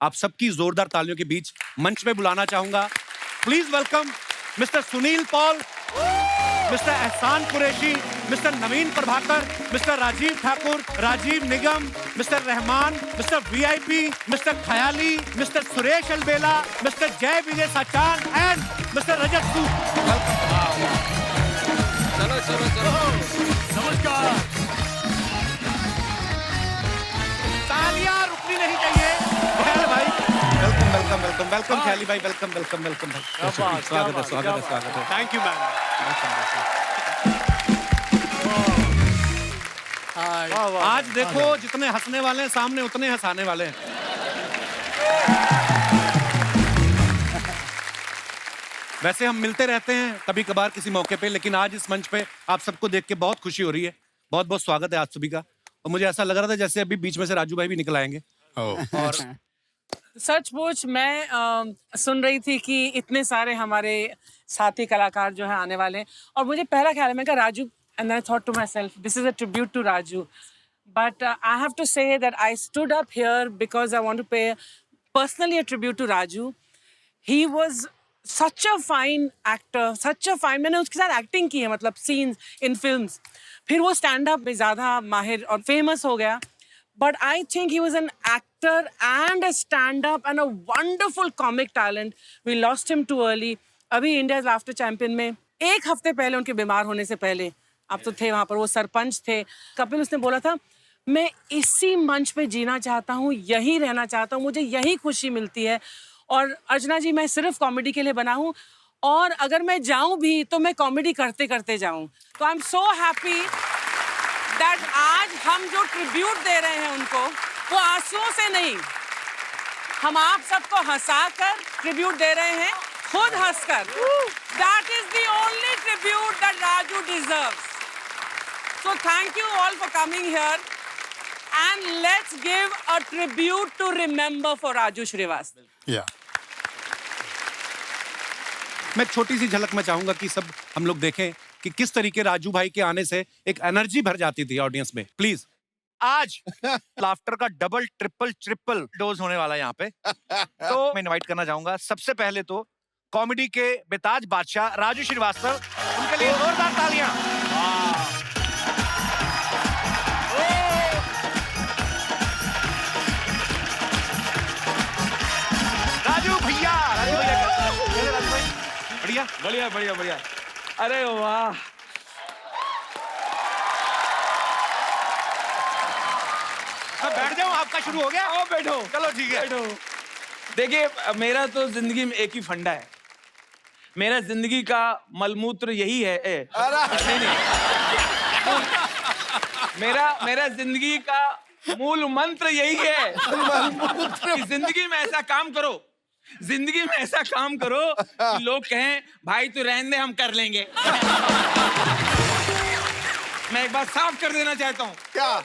आप सबकी जोरदार तालियों के बीच मंच पे बुलाना चाहूंगा। Please welcome mister Sunil Pal, mister Ehsan Qureshi, mister Naveen Prabhakar, mister Rajiv Thakur, Rajiv Nigam, mister Rahman, mister VIP, mister Khayali, mister Suresh Albela, mister Jay Vijay Sachan and mister Rajat Sood. चलो चलो चलो, नमस्कार। तालियां रुकनी नहीं चाहिए। ख्याली भाई वेलकम वेलकम वेलकम वेलकम। ख्याली भाई वेलकम वेलकम वेलकम भाई। स्वागत है स्वागत है स्वागत है। Thank you ma'am. आज देखो जितने हंसने वाले हैं सामने उतने हंसाने वाले हैं। वैसे हम मिलते रहते हैं कभी कभार किसी मौके पे, लेकिन आज इस मंच पे आप सबको देख के बहुत खुशी हो रही है। बहुत बहुत स्वागत है आप सभी का। और मुझे ऐसा लग रहा था जैसे अभी बीच में से राजू भाई भी निकल आएंगे। और सचमुच मैं सुन रही थी कि इतने सारे हमारे साथी कलाकार जो है आने वाले हैं, और मुझे पहला ख्याल है, मैं कहा Raju, and I thought to myself, this is a tribute to Raju. But I have to say that I stood up here because I want to pay personally a tribute to Raju. He was such a fine actor, such a fine, मैंने उसके साथ acting की है, मतलब scenes in films, फिर वो stand up में ज़्यादा माहिर और फेमस हो गया. But I think he was an actor and a stand-up and a wonderful comic talent. We lost him too early. अभी India's Laughter Champion में एक हफ्ते पहले, उनके बीमार होने से पहले, आप तो थे वहाँ पर, वो सरपंच थे, कपिल, उसने बोला था मैं इसी मंच पे जीना चाहता हूँ, यहीं रहना चाहता हूँ, मुझे यही खुशी मिलती है. और अर्चना जी, मैं सिर्फ कॉमेडी के लिए बना हूँ, और अगर मैं जाऊँ भी तो मैं कॉमेडी करते करते जाऊँ. तो I am so happy that आज हम जो ट्रिब्यूट दे रहे हैं उनको, वो आंसुओं से नहीं, हम आप सबको हंसाकर ट्रिब्यूट दे रहे हैं, खुद हंसकर. That is the only tribute that Raju deserves. So thank you all for coming here and let's give a tribute to remember for Raju Srivastava. मैं छोटी सी झलक में चाहूंगा कि सब हम लोग देखें कि किस तरीके राजू भाई के आने से एक एनर्जी भर जाती थी ऑडियंस में. प्लीज. आज लाफ्टर का डबल ट्रिपल डोज होने वाला है यहाँ पे. तो मैं इनवाइट करना चाहूंगा सबसे पहले तो कॉमेडी के बेताज बादशाह राजू श्रीवास्तव, उनके लिए जोरदार तालियां. राजू भैया, राजू भाई बढ़िया बढ़िया बढ़िया बढ़िया. अरे वाह, मैं बैठ जाऊं, आपका शुरू हो गया. आओ बैठो. चलो ठीक है. बैठो. देखिए, मेरा तो जिंदगी में एक ही फंडा है. मेरा जिंदगी का मलमूत्र यही है. नहीं, नहीं. मेरा जिंदगी का मूल मंत्र यही है कि जिंदगी में ऐसा काम करो, जिंदगी में ऐसा काम करो कि लोग कहें भाई तू रहने दे, हम कर लेंगे. मैं एक बात साफ कर देना चाहता हूँ. क्या?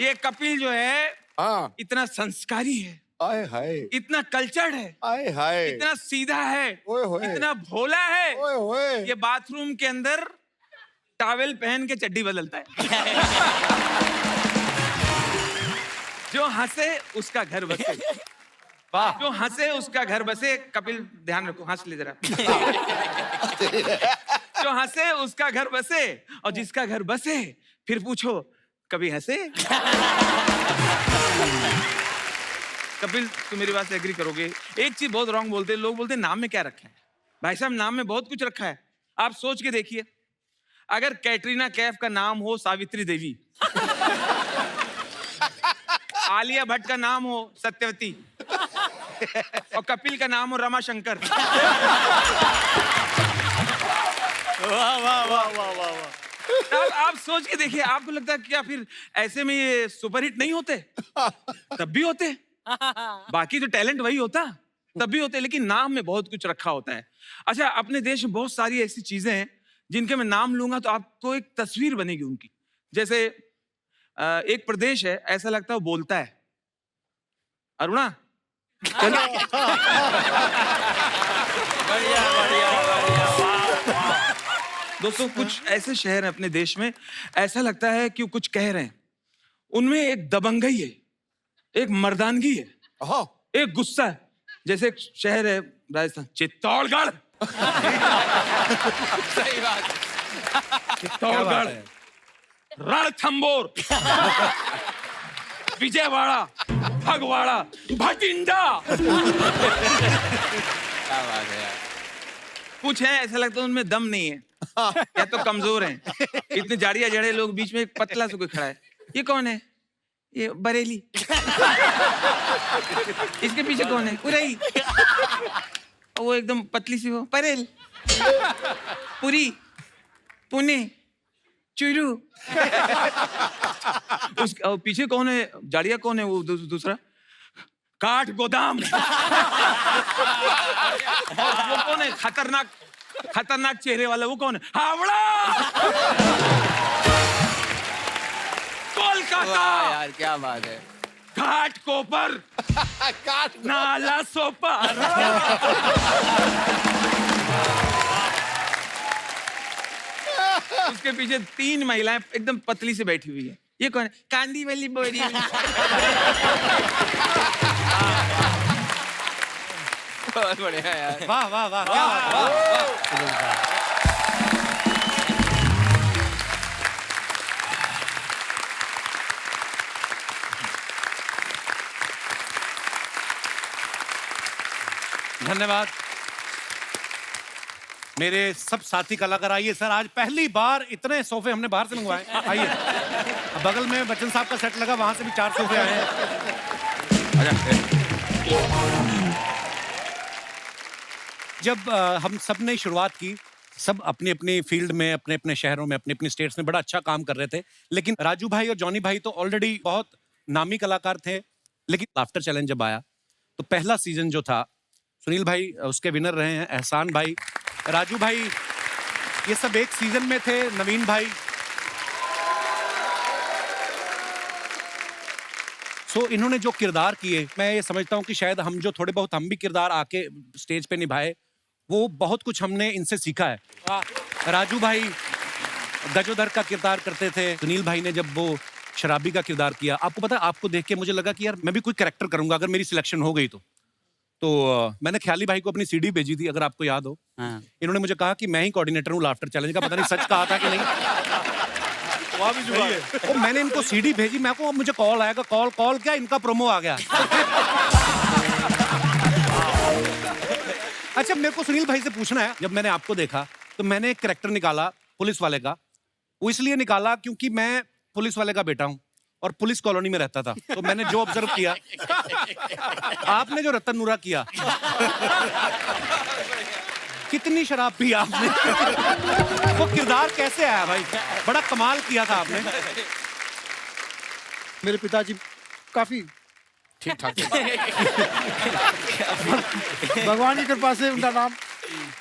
ये कपिल जो है, हाँ. इतना संस्कारी है, आए हाय, इतना कल्चर्ड है, आए हाय, इतना सीधा है, ओए होए, इतना भोला है, ओए होए. ये बाथरूम के अंदर टॉवेल पहन के चड्डी बदलता है. जो हंसे उसका घर बसे. वाह. जो हंसे उसका घर बसे. कपिल ध्यान रखो, हंस ले जरा. जो हंसे उसका घर बसे, और जिसका घर बसे फिर पूछो कभी हंसे. कपिल, तू मेरी बात से एग्री करोगे? एक चीज बहुत रॉन्ग बोलते हैं लोग, बोलते हैं नाम में क्या रखा है. भाई साहब, नाम में बहुत कुछ रखा है. आप सोच के देखिए, अगर कैटरीना कैफ का नाम हो सावित्री देवी, आलिया भट्ट का नाम हो सत्यवती, और कपिल का नाम हो रमा शंकर. वाह वाह वाह वाह वाह. आप सोच के देखिए, आपको लगता है क्या फिर ऐसे में ये सुपरहिट नहीं होते? तब भी होते. बाकी तो टैलेंट वही होता, तब भी होते, लेकिन नाम में बहुत कुछ रखा होता है. अच्छा, अपने देश में बहुत सारी ऐसी चीजें हैं जिनके मैं नाम लूंगा तो आपको एक तस्वीर बनेगी उनकी. जैसे एक प्रदेश है, ऐसा लगता है वो बोलता है. अरुणा. बढ़िया बढ़िया बढ़िया. दोस्तों, कुछ ऐसे शहर हैं अपने देश में, ऐसा लगता है कि वो कुछ कह रहे हैं. उनमें एक दबंगई है, एक मर्दानगी है. एक गुस्सा है, जैसे एक शहर है राजस्थान, चित्तौड़गढ़। सही बात है। चित्तौड़गढ़, रणथंबोर, विजयवाड़ा, भगवाड़ा, भटिंडा। क्या बात है यार। कुछ है ऐसा लगता है उनमें दम नहीं है, या तो कमजोर हैं। इतने जाड़िया जड़े लोग, बीच में एक पतला सा कोई खड़ा है। ये कौन है? ये बरेली। इसके पीछे कौन है? उरई। और वो एकदम पतली सी, वो परेल, पुरी, पुणे, चुरू। उस और पीछे कौन है? जाड़िया कौन है? वो दूसरा काठ गोदाम। वो कौन है? खतरनाक चेहरे वाला, वो कौन है? हावड़ा। कोलकाता। वाह यार क्या बात है। घाट कोपर, नाला सोपार। उसके पीछे 3 महिलाएं एकदम पतली से बैठी हुई है। ये कौन है? कांदी वाली बोरी। बहुत बढ़िया यार। वाह वाह वाह, क्या बात है। धन्यवाद मेरे सब साथी कलाकार। आइए सर, आज पहली बार इतने सोफे हमने बाहर से मंगवाए। आइए, अब बगल में बच्चन साहब का सेट लगा, वहां से भी 4 सोफे आए हैं। जब हम सब ने शुरुआत की, सब अपनी अपनी फील्ड में, अपने अपने शहरों में, अपने अपने स्टेट्स में बड़ा अच्छा काम कर रहे थे, लेकिन राजू भाई और जॉनी भाई तो ऑलरेडी बहुत नामी कलाकार थे। लेकिन लाफ्टर चैलेंज जब आया तो पहला सीजन जो था, सुनील भाई उसके विनर रहे हैं, एहसान भाई, राजू भाई, ये सब एक सीजन में थे, नवीन भाई। सो इन्होंने जो किरदार किए, मैं ये समझता हूँ कि शायद हम जो थोड़े बहुत हम भी किरदार आके स्टेज पे निभाए, वो बहुत कुछ हमने इनसे सीखा है। राजू भाई गजोदर का किरदार करते थे, सुनील भाई ने जब वो शराबी का किरदार किया, आपको पता है, आपको देख के मुझे लगा कि यार मैं भी कोई कैरेक्टर करूंगा अगर मेरी सिलेक्शन हो गई तो मैंने ख्याली भाई को अपनी सीडी भेजी थी, अगर आपको याद हो। इन्होंने मुझे कहा कि मैं ही कोऑर्डिनेटर हूँ लाफ्टर चैलेंज का, पता नहीं सच कहा था कि नहीं। वहाँ भी जुआ है। तो मैंने इनको सीडी भेजी, मैं को मुझे कॉल आएगा, कॉल क्या, इनका प्रोमो आ गया। अच्छा, मेरे को सुनील भाई से पूछना है, जब मैंने आपको देखा तो मैंने एक कैरेक्टर निकाला पुलिस वाले का। वो इसलिए निकाला क्योंकि मैं पुलिस वाले का बेटा हूँ और पुलिस कॉलोनी में रहता था, तो मैंने जो ऑब्जर्व किया, आपने जो रतन नूरा किया, कितनी शराब पी आपने, वो किरदार कैसे आया भाई, बड़ा कमाल किया था आपने। मेरे पिताजी काफी ठीक ठाक। भगवान की कृपा से उनका नाम,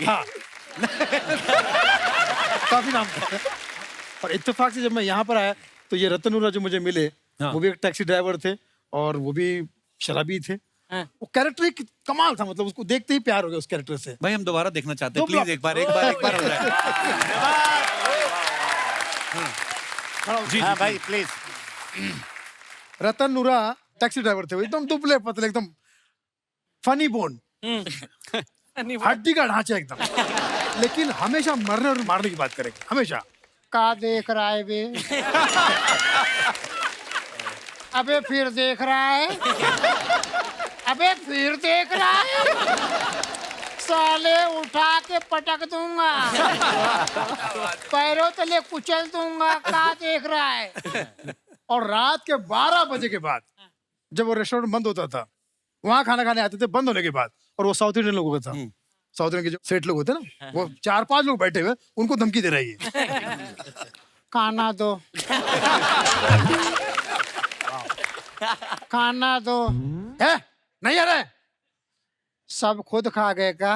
हाँ, काफी नाम था। और इत्तेफाक से जब मैं यहाँ पर आया तो ये रतन नूरा जो मुझे मिले, हाँ। वो भी एक टैक्सी ड्राइवर थे और वो भी शराबी थे। वो कैरेक्टर एक कमाल था, मतलब उसको देखते ही प्यार हो गया उस कैरेक्टर से। भाई हम दोबारा देखना चाहते हैं, दो प्लीज ब्लॉक। एक बार हो जाए। जी हाँ भाई प्लीज। रतन नूरा टैक्सी ड्राइवर थे, वो एकदम दुबले पतले, एकदम फनी बोन, हड्डी का ढांचा एकदम, लेकिन हमेशा मरने और मारने की बात करेंगे हमेशा। का देख रहा है बे? अबे फिर देख रहा है? अबे फिर देख रहा है? साले उठा के पटक दूंगा, पैरों तले कुचल दूंगा। का देख रहा है? और रात के 12 बजे के बाद जब वो रेस्टोरेंट बंद होता था, वहां खाना खाने आते थे बंद होने के बाद, और वो साउथ इंडियन लोगों का था, साउथ इंडियन के जो सेठ लोग होते हैं ना, वो 4-5 लोग बैठे हुए, उनको धमकी दे रही है, खाना दो, खाना दो। है नहीं आ रहा है? सब खुद खा गए का?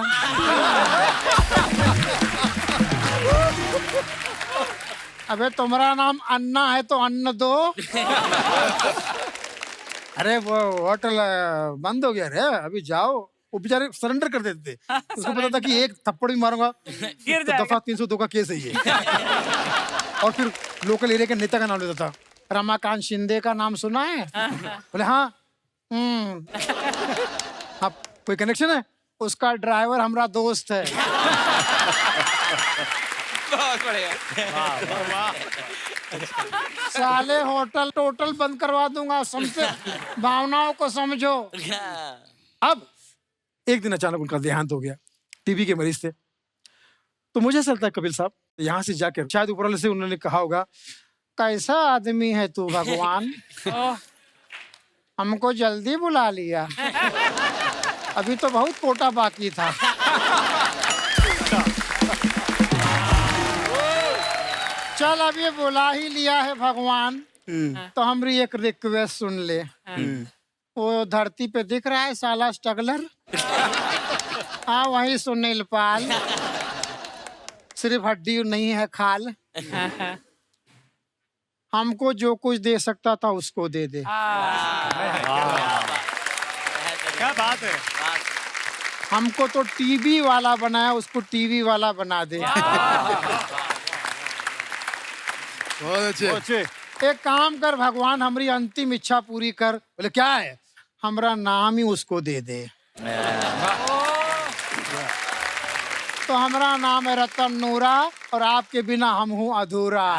अबे तुम्हारा नाम अन्ना है तो अन्न दो। अरे वो होटल बंद हो गया रे, अभी जाओ। वो बेचारे सरेंडर कर देते थे, उसको पता था कि एक थप्पड़ भी मारूंगा तो दफा 302 का केस है ये। और फिर लोकल एरिया के नेता का नाम लेता था। रमाकांत शिंदे का नाम सुना है? बोले हाँ, आप कोई कनेक्शन है? उसका ड्राइवर हमारा दोस्त है। बहुत बढ़िया। साले होटल टोटल बंद करवा दूंगा, समझे? भावनाओं को समझो। अब एक दिन अचानक उनका देहांत हो गया, टीबी के मरीज थे। तो मुझे ऐसा लगता है कपिल साहब, यहाँ से जाकर शायद ऊपर वाले से उन्होंने कहा होगा, कैसा आदमी है तू भगवान, हमको जल्दी बुला लिया, अभी तो बहुत कोटा बाकी था। चल अब ये बुला ही लिया है भगवान, तो हमारी एक रिक्वेस्ट सुन ले। वो धरती पे दिख रहा है साला स्ट्रगलर, हाँ वही सुनील पाल, सिर्फ हड्डी नहीं है खाल। हमको जो कुछ दे सकता था उसको दे दे। क्या बात है। हमको तो टीवी वाला बनाया, उसको टीवी वाला बना दे। बहुत अच्छे। एक काम कर भगवान, हमारी अंतिम इच्छा पूरी कर। बोले क्या है? हमारा नाम ही उसको दे दे। तो हमारा नाम है रतन नूरा, और आपके बिना हम हूँ अधूरा।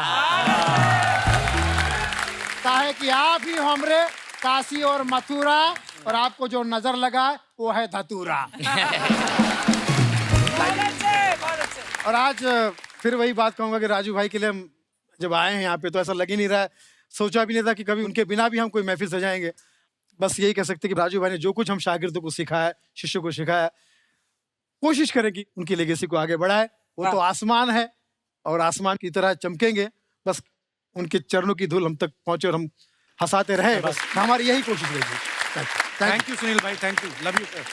काहे कि आप ही हमरे काशी और मथुरा, और आपको जो नजर लगा वो है धतूरा। और आज फिर वही बात कहूंगा कि राजू भाई के लिए हम जब आए हैं यहाँ पे तो ऐसा लग ही नहीं रहा है, सोचा भी नहीं था कि कभी उनके बिना भी हम कोई महफिल सजाएंगे। बस यही कह सकते हैं कि राजू भाई ने जो कुछ हम शागिर्दों को सिखाया, शिष्यों को सिखाया, कोशिश करें कि उनकी लेगेसी को आगे बढ़ाए। वो तो आसमान है और आसमान की तरह चमकेंगे, बस उनके चरणों की धूल हम तक पहुंचे और हम हंसाते रहे, बस हमारी यही कोशिश रहेगी। थैंक यू सुनील भाई, thank you, love you sir.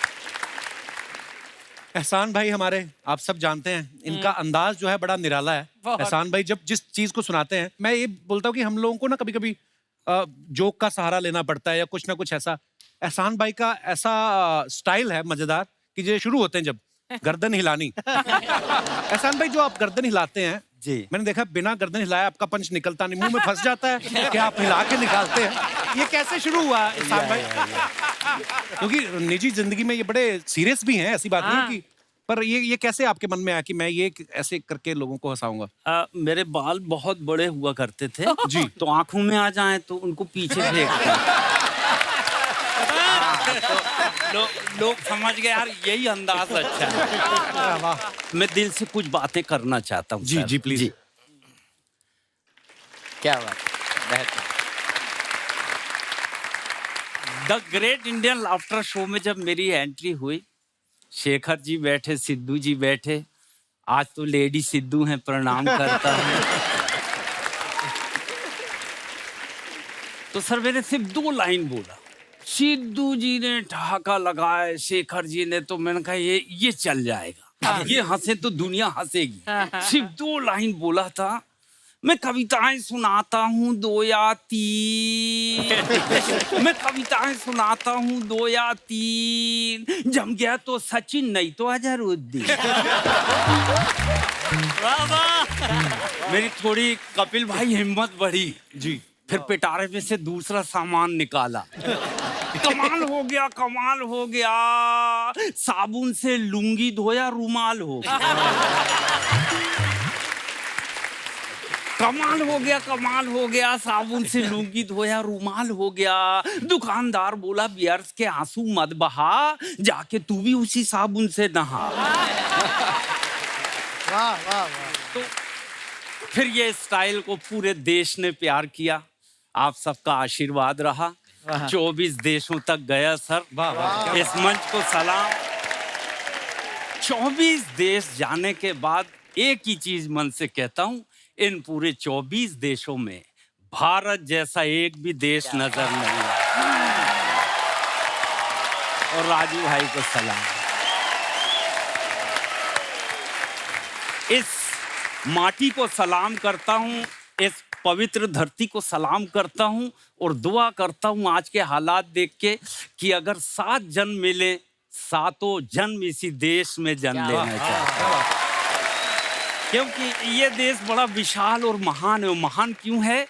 एहसान भाई हमारे, आप सब जानते हैं, इनका अंदाज जो है बड़ा निराला है। एहसान भाई जब जिस चीज को सुनाते हैं, मैं ये बोलता हूँ कि हम लोगों को ना कभी कभी जोक का सहारा लेना पड़ता है या कुछ ना कुछ ऐसा। एहसान भाई का ऐसा स्टाइल है मजेदार कि जो शुरू होते हैं जब गर्दन हिलानी। एहसान भाई जो आप गर्दन हिलाते हैं जी, मैंने देखा बिना गर्दन हिलाए आपका पंच निकलता नहीं, मुंह में फंस जाता है कि आप हिला के निकालते हैं। ये कैसे शुरू हुआ एहसान भाई? क्योंकि निजी जिंदगी में ये बड़े सीरियस भी हैं, ऐसी बात नहीं है कि, पर ये कैसे आपके मन में आया कि मैं ये ऐसे करके लोगों को हंसाऊंगा? मेरे बाल बहुत बड़े हुआ करते थे जी, तो आंखों में आ जाएं तो उनको पीछे फेंकते। लोग समझ गए यार यही अंदाज अच्छा है। मैं दिल से कुछ बातें करना चाहता हूँ। जी जी प्लीज। क्या बात, बेहतर। The great Indian laughter show में जब मेरी एंट्री हुई, शेखर जी बैठे, सिद्धू जी बैठे, आज तो लेडी सिद्धू हैं, प्रणाम करता हूँ। तो सर मैंने सिर्फ 2 लाइन बोला, सिद्धू जी ने ठहाका लगाए, शेखर जी ने, तो मैंने कहा ये चल जाएगा, अब ये हंसे तो दुनिया हंसेगी। सिर्फ 2 लाइन बोला था, मैं कविताएं सुनाता हूँ 2 या 3, मैं कविताएं सुनाता हूँ 2 या 3, जम गया तो सचिन नहीं तो अजहरुद्दीन। मेरी थोड़ी कपिल भाई हिम्मत बढ़ी जी, फिर पिटारे में से दूसरा सामान निकाला। कमाल हो गया, कमाल हो गया, साबुन से लुंगी धोया रुमाल हो गया। कमाल हो गया, कमाल हो गया, साबुन से लुंगी धोया रुमाल हो गया। दुकानदार बोला बियर्स के आंसू मत बहा, जाके तू भी उसी साबुन से नहा। वाह वाह वाह। तो फिर ये स्टाइल को पूरे देश ने प्यार किया, आप सबका आशीर्वाद रहा। 24 देशों तक गया सर। इस मंच को सलाम। 24 देश जाने के बाद एक ही चीज मन से कहता हूं, इन पूरे 24 देशों में भारत जैसा एक भी देश नजर नहीं आया। और राजू भाई को सलाम। इस माटी को सलाम करता हूं, इस पवित्र धरती को सलाम करता हूं और दुआ करता हूं आज के हालात देख के कि अगर 7 जन्म मिले, 7 जन्म इसी देश में जन्म लेना चाहिए, क्योंकि ये देश बड़ा विशाल और महान है। महान क्यों है?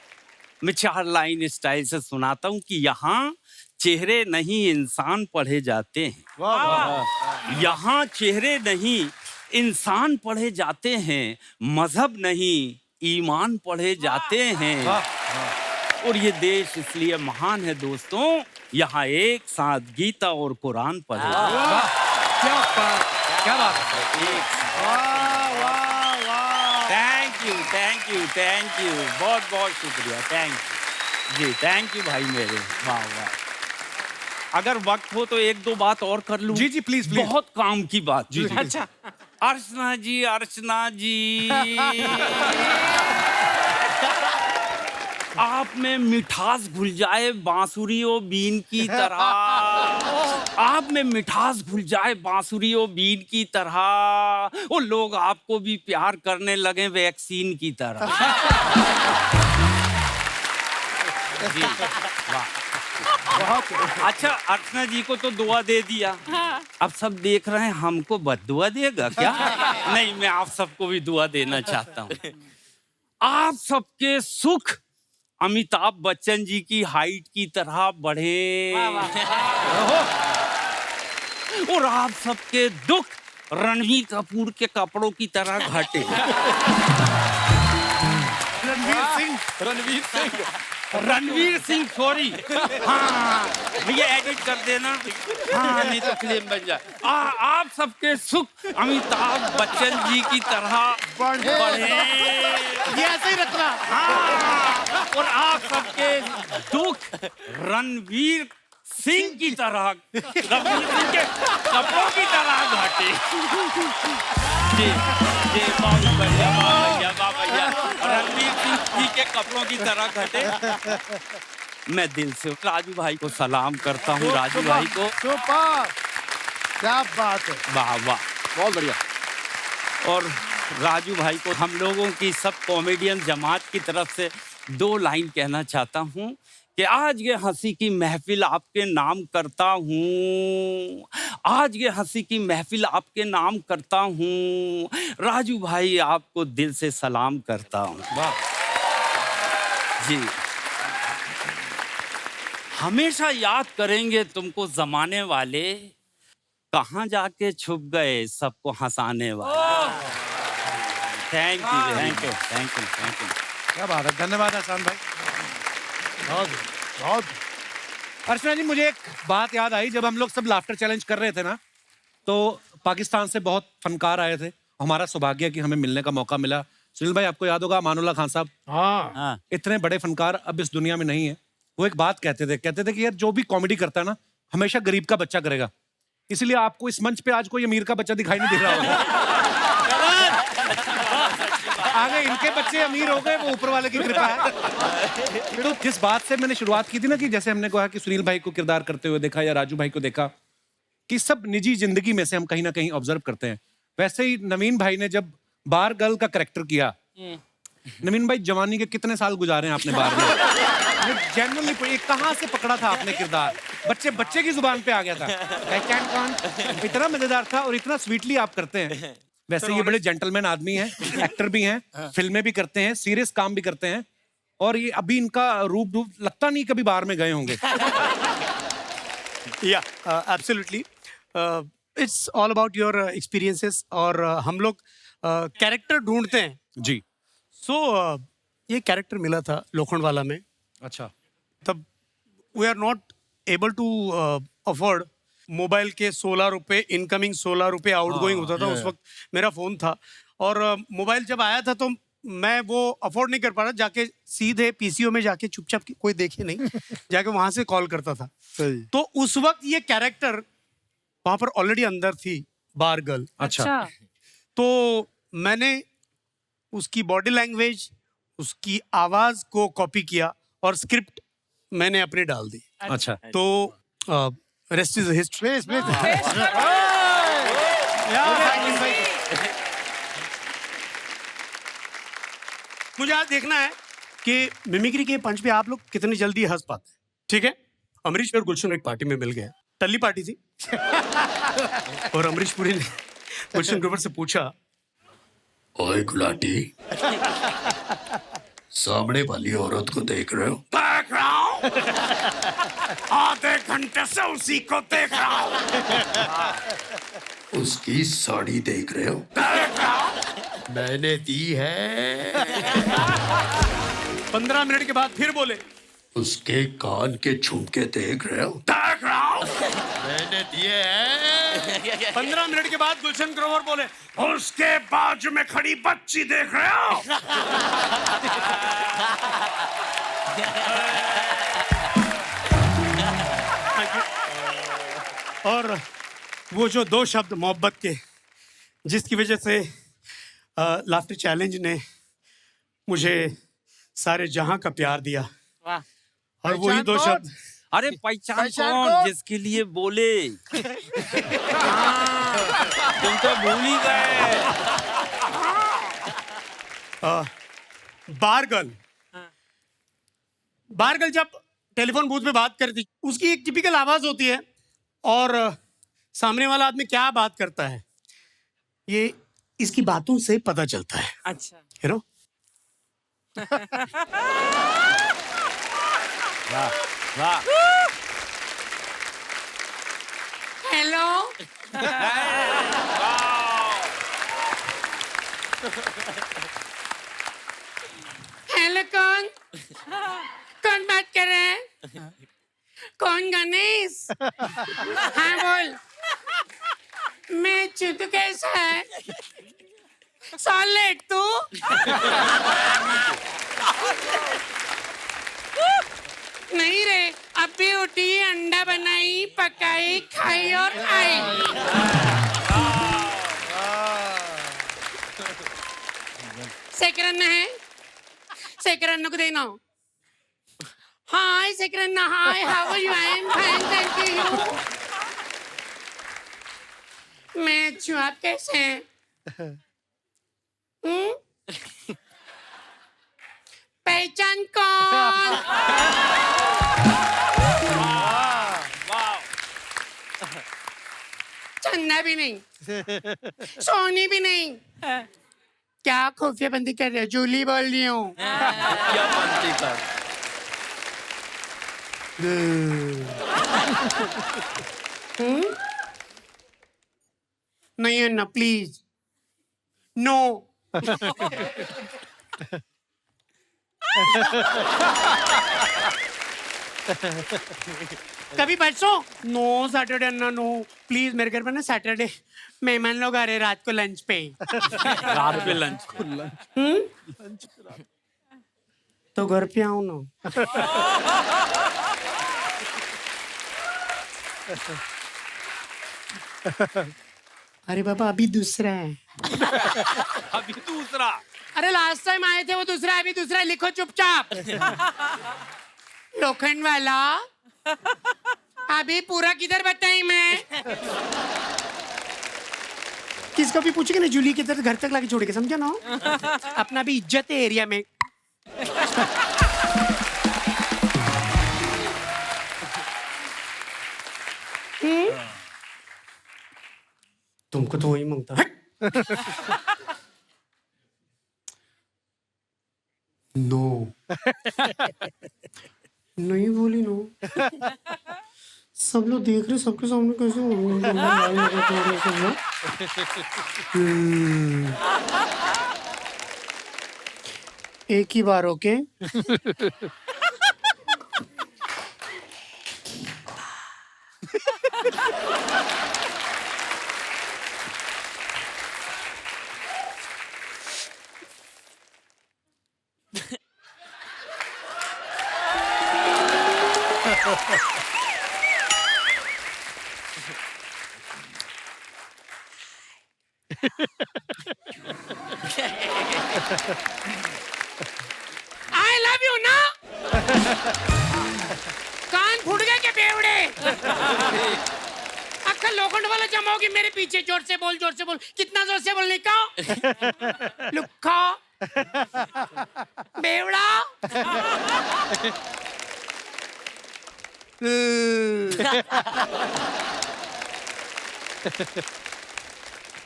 मैं 4 लाइन स्टाइल से सुनाता हूं कि यहाँ चेहरे नहीं इंसान पढ़े जाते हैं। यहाँ चेहरे नहीं इंसान पढ़े जाते हैं, मजहब नहीं ईमान पढ़े जाते हैं। और ये देश इसलिए महान है दोस्तों, यहाँ एक साथ गीता और कुरान पढ़े। क्या बात है। थैंक यू बहुत बहुत शुक्रिया, थैंक यू जी, थैंक यू भाई मेरे, वाह वाह। अगर वक्त हो तो एक दो बात और कर लूं? जी प्लीज प्लीज। बहुत काम की बात। जी अच्छा, अर्चना जी आप में मिठास घुल जाए बांसुरी और बीन की तरह, आप में मिठास घुल जाए बांसुरी और बीन की तरह, वो लोग आपको भी प्यार करने लगे वैक्सीन की तरह। जी वाह, बहुत अच्छा। अर्चना जी को तो दुआ दे दिया, अब सब देख रहे हैं हमको बद्दुआ देगा क्या? नहीं, मैं आप सबको भी दुआ देना चाहता हूँ। आप सबके सुख अमिताभ बच्चन जी की हाइट की तरह बढ़े और आप सबके दुख रणवीर कपूर के कपड़ों की तरह घटे। रणवीर सिंह सॉरी, हाँ भैया एडिट कर देना, हाँ नहीं तो फिल्म बन जाए। आप सबके सुख अमिताभ बच्चन जी की तरह बढ़े, ये ऐसे ही रखना। हाँ, और आप सबके दुख रणवीर सिंह की तरह, रणवीर सिंह के कपड़ों की तरह घटे। जी जी बहुत बढ़िया, वाह भैया, रणवीर सिंह जी के कपड़ों की तरह घटे। मैं दिल से राजू भाई को सलाम करता हूँ, राजू भाई को। सुपर, क्या बात है, वाह वाह, बहुत बढ़िया। और राजू भाई को हम लोगों की सब कॉमेडियन जमात की तरफ से 2 लाइन कहना चाहता हूँ कि आज ये हंसी की महफिल आपके नाम करता हूँ, आज ये हंसी की महफिल आपके नाम करता हूँ। राजू भाई आपको दिल से सलाम करता हूँ। जी, हमेशा याद करेंगे तुमको जमाने वाले, कहाँ जाके छुप गए सबको हंसाने वाले। Thank you. क्या बात है, धन्यवाद एहसान भाई। बहुत। अर्चना जी, मुझे एक बात याद आई, जब हम लोग सब लाफ्टर चैलेंज कर रहे थे ना, तो पाकिस्तान से बहुत फनकार आए थे। हमारा सौभाग्य कि हमें मिलने का मौका मिला। सुनील भाई, आपको याद होगा अमानुल्लाह खान साहब, हाँ, इतने बड़े फनकार अब इस दुनिया में नहीं है। वो एक बात कहते थे कि यार जो भी कॉमेडी करता है ना, हमेशा गरीब का बच्चा करेगा। इसलिए आपको इस मंच पे आज कोई अमीर का बच्चा दिखाई नहीं दे रहा होगा। आगे इनके बच्चे अमीर हो गए, वो ऊपर वाले की कृपा है। तो जिस बात से मैंने शुरुआत की थी ना, कि जैसे हमने कहा कि सुनील भाई को किरदार करते हुए देखा या राजू भाई को देखा, कि सब निजी जिंदगी में से हम कहीं ना कहीं ऑब्जर्व करते हैं। वैसे ही नवीन भाई ने जब बार गर्ल का कैरेक्टर किया, नवीन भाई जवानी के कितने साल गुजारे हैं आपने बार में? जेन्युइनली कहाँ से पकड़ा था आपने किरदार? बच्चे की जुबान पे आ गया था। इतना मजेदार था और इतना स्वीटली आप करते हैं। वैसे ये बड़े जेंटलमैन आदमी हैं, एक्टर भी हैं, फिल्में भी करते हैं, सीरियस काम भी करते हैं, और ये अभी इनका रूप लगता नहीं कभी बाहर में गए होंगे। Absolutely, it's all about your experiences. और हम लोग कैरेक्टर ढूंढते हैं जी। सो ये कैरेक्टर मिला था लोखंडवाला में। अच्छा। तब we are not able to afford mobile के 16 रुपए इनकमिंग, 16 रुपए आउटगोइंग होता था। उस वक्त मेरा फोन था, और मोबाइल जब आया था तो मैं वो अफोर्ड नहीं कर पा रहा, जाके सीधे पीसीओ में जाके चुपचाप, कोई देखे नहीं, जाके वहां से कॉल करता था। तो उस वक्त ये कैरेक्टर वहां पर ऑलरेडी अंदर थी, बार गर्ल। अच्छा। तो मैंने उसकी बॉडी लैंग्वेज, उसकी आवाज को कॉपी किया और स्क्रिप्ट मैंने अपने डाल दी। अच्छा। तो रेस्ट इज हिस्ट्री। मुझे आज देखना है कि मिमिक्री के पंच पे आप लोग कितनी जल्दी हंस पाते हैं। ठीक है, अमरीश और गुलशन एक पार्टी में मिल गए, टल्ली पार्टी थी। और अमरीश पुरी ने गुलशन ग्रोवर से पूछा, ओए गुलाटी, सामने वाली औरत को देख रहे हो? देख रहा हूं। आधे घंटे से उसी को देख रहा हूँ। उसकी साड़ी देख रहे हो? मैंने दी है। 15 मिनट के बाद फिर बोले, उसके कान के झुमके देख रहे हो? देख रहा हूँ। मैंने दिए हैं। 15 मिनट के बाद गुलशन ग्रोवर बोले, उसके बाजू में खड़ी बच्ची देख रहे हो? और वो जो 2 शब्द मोहब्बत के, जिसकी वजह से लाफ्टर चैलेंज ने मुझे सारे जहां का प्यार दिया, वाह। और वही 2 शब्द, अरे पहचान कौन जिसके लिए बोले? तुम तो भूल ही गए। बारगल। बारगल जब टेलीफोन बूथ में बात करती, उसकी एक टिपिकल आवाज होती है, और सामने वाला आदमी क्या बात करता है ये इसकी बातों से पता चलता है। अच्छा। You know. वाह। हेलो। हेलो, कौन बात कर रहे हैं? कौन गणेश? हाँ बोल। मैं चुतू, कैसा है? सॉलिड तू? नहीं रे, अभी उठी, अंडा बनाई, पकाई, खाई और आई। सेकरन्ना है? सेकरन्ना को देना। Hi Sekaranna, hi, how are you? I am fine, thank you. मैं अच्छी हूँ, आप कैसे हैं? पहचान कौन? चंदा भी नहीं, सोनी भी नहीं। क्या खुफिया बंदी कर रहे हो? जूली बोल रही हूँ। क्या बनती कर? नहीं है ना, प्लीज। नो। कभी परसों? नो सैटरडे ना, नो प्लीज। मेरे घर पर ना सैटरडे मेहमान लोग आ रहे रात को लंच पे। रात पे लंच। तो घर पे आओ ना। अरे बाबा, अभी दूसरा है। अभी दूसरा। अरे लास्ट टाइम आए थे वो दूसरा, अभी दूसरा लिखो चुपचाप। लोखंड वाला। अभी पूरा किधर बताई मैं? किसको भी पूछेगा ना, जूली किधर, घर तक लाके छोड़ेगा, समझा ना? अपना भी इज्जत है एरिया में। तुमको तो वही मांगता। नो। नहीं बोली नो। सब लोग देख रहे, सबके सामने कैसे एक ही बार ओके। आई लव यू ना। कान फूट गए क्या बेवड़े? अक्खा लोखंड वाला जमा होगी मेरे पीछे। जोर से बोल, जोर से बोल। कितना जोर से बोलने का? लुक्खा बेवड़ा।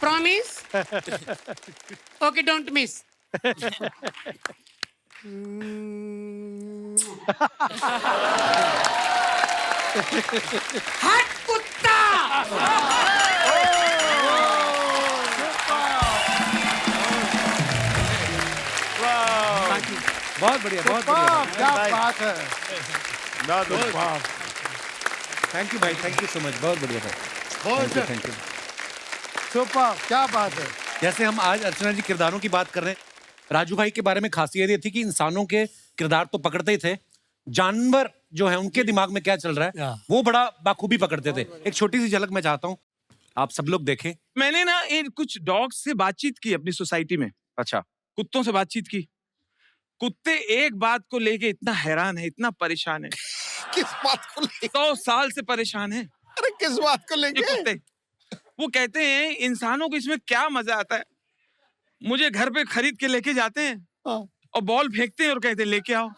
प्रॉमिस? Okay, don't miss. बहुत बढ़िया, बहुत वाह, बढ़िया। क्या बात है। थैंक यू भाई, थैंक यू सो मच, बहुत बढ़िया भाई, बहुत थैंक यू। सुपर, क्या बात है। जैसे हम आज अर्चना जी किरदारों की बात कर रहे हैं, राजू भाई के बारे में खासियत ये थी कि इंसानों के किरदार तो पकड़ते ही थे, जानवर जो है उनके दिमाग में क्या चल रहा है वो बड़ा बाखूबी पकड़ते थे। एक छोटी सी झलक मैं चाहता हूँ आप सब लोग देखें। मैंने ना इन कुछ डॉग्स से बातचीत की अपनी सोसाइटी में। अच्छा, कुत्तों से बातचीत की। कुत्ते एक बात को लेके इतना हैरान है, इतना परेशान है। किस बात को लेके? 100 साल से परेशान है अरे किस बात को ये लेके? कुत्ते। वो कहते हैं इंसानों को इसमें क्या मजा आता है। मुझे घर पे खरीद के लेके जाते हैं और बॉल फेंकते हैं और कहते हैं लेके आओ।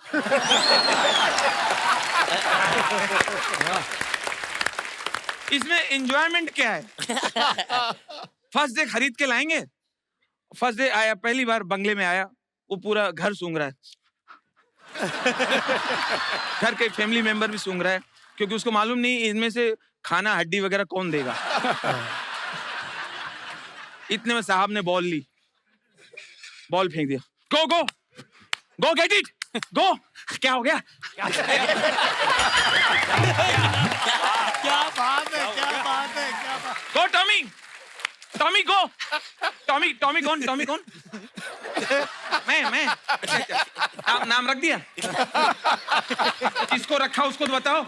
इसमें एंजॉयमेंट क्या है? फर्स्ट डे खरीद के लाएंगे। फर्स्ट डे आया, पहली बार बंगले में आया, वो पूरा घर सूंघ रहा है। घर के फैमिली मेंबर भी सूंघ रहा है क्योंकि उसको मालूम नहीं इनमें से खाना हड्डी वगैरह कौन देगा। इतने में साहब ने बॉल ली, बॉल फेंक दिया। गो go go get it go. क्या हो गया? क्या बात है, क्या बात है, क्या बात। गो टॉमी, टॉमी गो। टॉमी, टॉमी कौन? टॉमी कौन? मैं नाम रख दिया। किसको रखा उसको तो बताओ।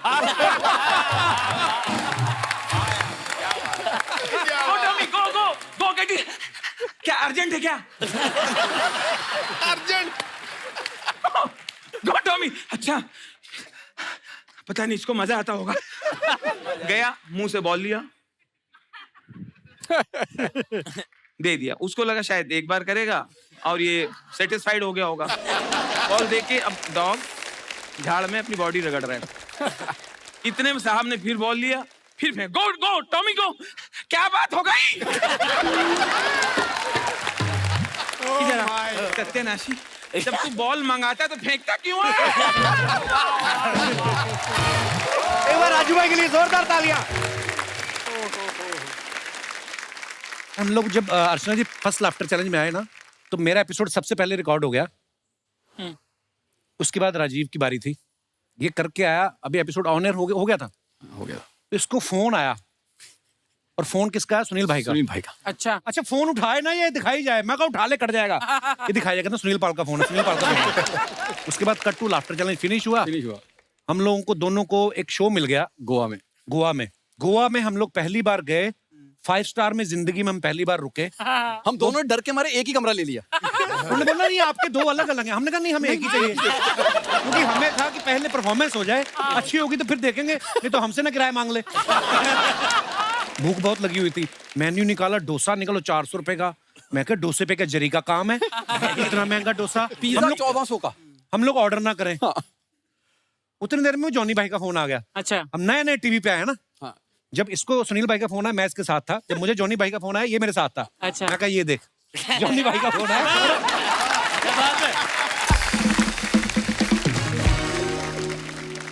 Go Tommy go go go get it. क्या अर्जेंट है क्या? अर्जेंट। Go Tommy. अच्छा, पता नहीं इसको मजा आता होगा। गया, मुंह से बॉल लिया, दे दिया। उसको लगा शायद एक बार करेगा और ये सेटिस्फाइड हो गया होगा। बॉल देके अब डॉग झाड़ में अपनी बॉडी रगड़ रहा है। इतने में साहब ने फिर बॉल लिया, फिर फेंक। गो गो टॉमी गो। क्या बात हो गई? सत्यानाशी, जब तू बॉल मंगाता तो फेंकता क्यों है? एक बार राजू भाई के लिए जोरदार तालियां। हम लोग जब अर्चना जी फर्स्ट लाफ्टर चैलेंज में आए ना, तो मेरा एपिसोड सबसे पहले रिकॉर्ड हो गया। उसके बाद राजीव की बारी थी, ये करके आया। अभी एपिसोड ऑन एयर हो गया था। तो इसको फोन आया, और फोन किसका है? सुनील भाई का। सुनील भाई का। अच्छा अच्छा, फोन उठाए ना, ये दिखाई जाए। मैं कहा उठा ले, कट जाएगा। ये दिखाई जाएगा ना, सुनील पाल का फोन है, सुनील पाल का फोन है। उसके बाद cut to laughter challenge finish हुआ। हम लोगों को दोनों को एक शो मिल गया गोवा में। गोवा में हम लोग पहली बार गए। 5 स्टार में जिंदगी में हम पहली बार रुके। हम दोनों डर के मारे एक ही कमरा ले लिया। उन्होंने बोला नहीं, आपके 2 अलग अलग हैं। हमने कहा नहीं, हमें एक ही चाहिए, क्योंकि हमें था कि पहले परफॉर्मेंस हो जाए, अच्छी होगी तो फिर देखेंगे, नहीं तो हमसे ना किराया मांग ले। भूख बहुत लगी हुई थी। मेन्यू निकाला, डोसा निकालो 400 रुपए का। मैं कहा डोसे पे क्या जरी का काम है, इतना महंगा डोसा। पिज्जा 1400 का। हम लोग ऑर्डर ना करें। उतनी देर में जॉनी भाई का फोन आ गया। अच्छा हम नए नए टीवी पे आए ना। हाँ। जब इसको सुनील भाई का फोन आया, मैं इसके साथ था। जब मुझे जॉनी भाई का फोन आया, ये मेरे साथ था। अच्छा। मैं कहा ये देख, जॉनी भाई का फोन आया।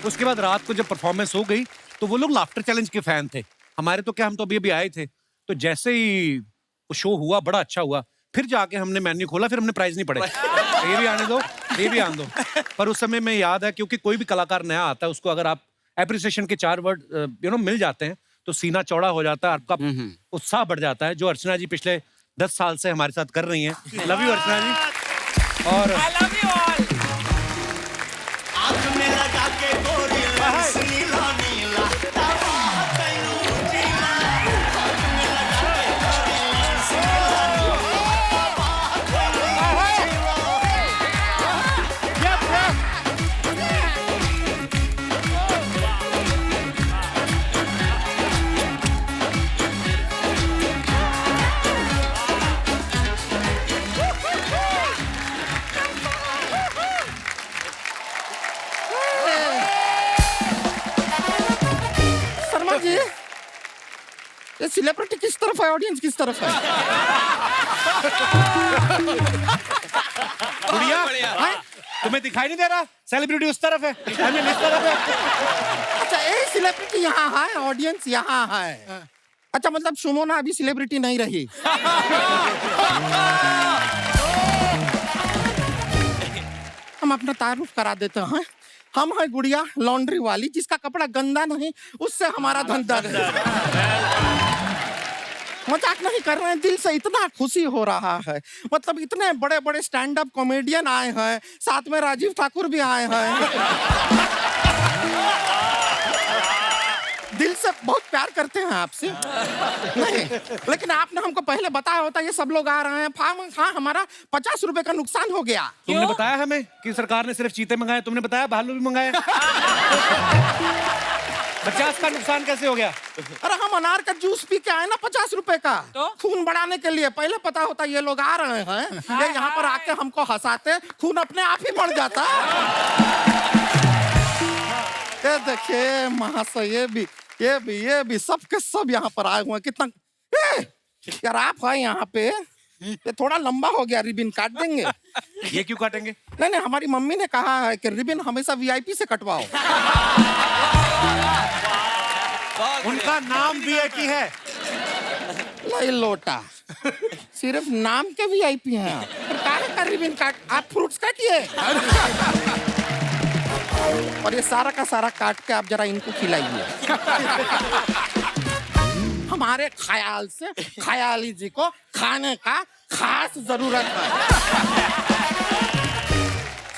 उसके बाद रात को जब परफॉर्मेंस हो गई, तो वो लोग लाफ्टर चैलेंज के फैन थे। हमारे तो क्या, हम तो अभी अभी आए थे। तो जैसे ही वो शो हुआ, बड़ा अच्छा हुआ। फिर जाके हमने मेन्यू खोला, फिर हमने प्राइस नहीं पड़े। ये भी आने दो, ये भी आने दो। पर उस समय में याद है, क्योंकि कोई भी कलाकार नया आता है, उसको अगर आप एप्रिसिएशन के 4 वर्ड मिल जाते हैं, तो सीना चौड़ा हो जाता है, आपका उत्साह बढ़ जाता है। जो अर्चना जी पिछले 10 साल से हमारे साथ कर रही हैं। Love you Archana ji. और I love you all. Sharma ji, ये सेलिब्रिटी किस तरफ है, ऑडियंस किस तरफ है? गुड़िया, तुम्हें दिखाई नहीं दे रहा सेलिब्रिटी उस तरफ है, I mean, इस तरफ है। अच्छा ये सेलिब्रिटी यहाँ है, ऑडियंस यहाँ है। अच्छा मतलब सुमोना अभी सेलिब्रिटी नहीं रही। हम अपना तारुफ करा देते हैं। हम है गुड़िया लॉन्ड्री वाली, जिसका कपड़ा गंदा नहीं उससे हमारा धंधा नहीं। मजाक नहीं कर रहे हैं, दिल से इतना खुशी हो रहा है। मतलब इतने बड़े बड़े स्टैंड अप कॉमेडियन आए हैं, साथ में राजीव ठाकुर भी आए हैं। दिल से बहुत प्यार करते हैं आपसे। नहीं, लेकिन आपने हमको पहले बताया होता ये सब लोग आ रहे हैं, हाँ हमारा 50 रुपए का नुकसान हो गया। तुमने बताया हमें कि सरकार ने सिर्फ चीते मंगाए, तुमने बताया भालू भी मंगाए। 50 का नुकसान कैसे हो गया? अरे हम अनार का जूस पी के आए ना 50 रुपए का, तो? खून बढ़ाने के लिए। पहले पता होता ये लोग आ रहे हैं, ये यहाँ पर आके हमको हंसाते, खून अपने आप ही बढ़ जाता। ये देखिए महाशय, ये भी सब के सब यहाँ पर आए हुए हैं। कितना यार आप है यहाँ पे, ये थोड़ा लंबा हो गया, रिबिन काट देंगे। ये क्यों काटेंगे? नहीं, हमारी मम्मी ने कहा है कि रिबिन हमेशा VIP से कटवाओ। उनका नाम VIP है। लाई लोटा, सिर्फ नाम के VIP हैं आप। फिर काहे का रिबिन काट, आप फ्रूट्स काटिए। और ये सारा का सारा काट के आप जरा इनको खिलाइए। हमारे ख्याल से ख्याली जी को खाने का खास जरूरत है।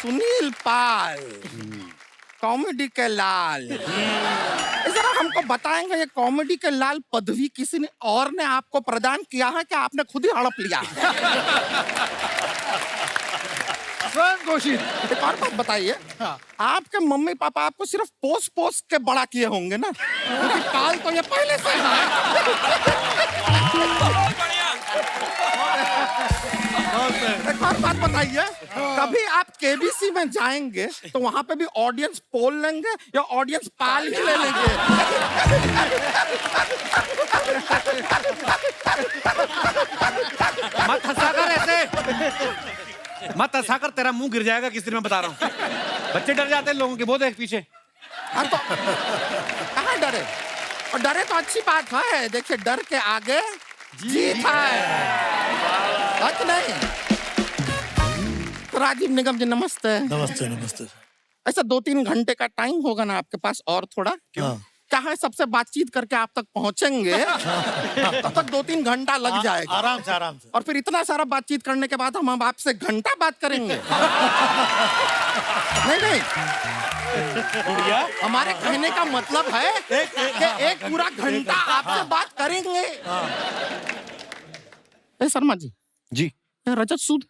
सुनील पाल, कॉमेडी के लाल, जरा हमको बताएंगे ये कॉमेडी के लाल पदवी किसी ने और ने आपको प्रदान किया है कि आपने खुद ही हड़प लिया? स्वयं घोषित। एक और बात बताइए, आपके मम्मी पापा आपको सिर्फ पोस के बड़ा किए होंगे ना, क्योंकि काल तो ये पहले से एक और बात बताइए, कभी आप KBC में जाएंगे तो वहां पे भी ऑडियंस पोल लेंगे या ऑडियंस पाल ही ले लेंगे? मत हंसाकर ऐसे, मत हंसाकर, तेरा मुंह गिर जाएगा किसी दिन, मैं बता रहा हूँ। बच्चे डर जाते हैं लोगों के, वो देख पीछे। हाँ तो कहाँ डरे? और डरे तो अच्छी बात है। देखिए डर के आगे जीत है, कि नहीं? राजीव निगम जी नमस्ते। नमस्ते। ऐसा 2-3 घंटे का टाइम होगा ना आपके पास और थोड़ा? क्यों? क्या है, सबसे बातचीत करके आप तक पहुंचेंगे तब तक 2-3 घंटा लग जाएगा। आराम से। और फिर इतना सारा बातचीत करने के बाद हम आपसे घंटा बात करेंगे। नहीं, हमारे कहने का मतलब है कि एक पूरा घंटा आपसे बात करेंगे। शर्मा जी, रजत सूद,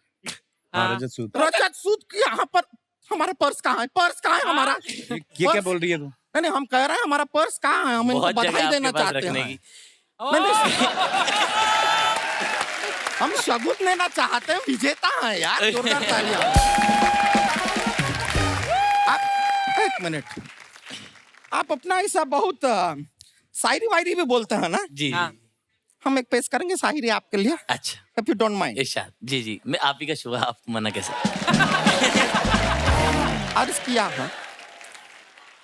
रजत सूद की यहाँ पर हमारा पर्स कहाँ है? पर्स कहाँ है हमारा? ये क्या बोल रही है तू? नहीं, हम कह रहे हैं हमारा पर्स कहाँ है, हम इनको बधाई देना चाहते हैं। हम शगुन देना चाहते हैं, विजेता हैं यार, जोरदार तालियां। आप एक मिनट, आप अपना ऐसा बहुत शायरी वायरी भी बोलते हैं ना? जी हम एक पेश करेंगे शायरी आपके लिए। अच्छा, इफ यू डोंट माइंड। इरशाद। जी मैं आप ही का शुभ, आप मना कैसे? अर्ज किया है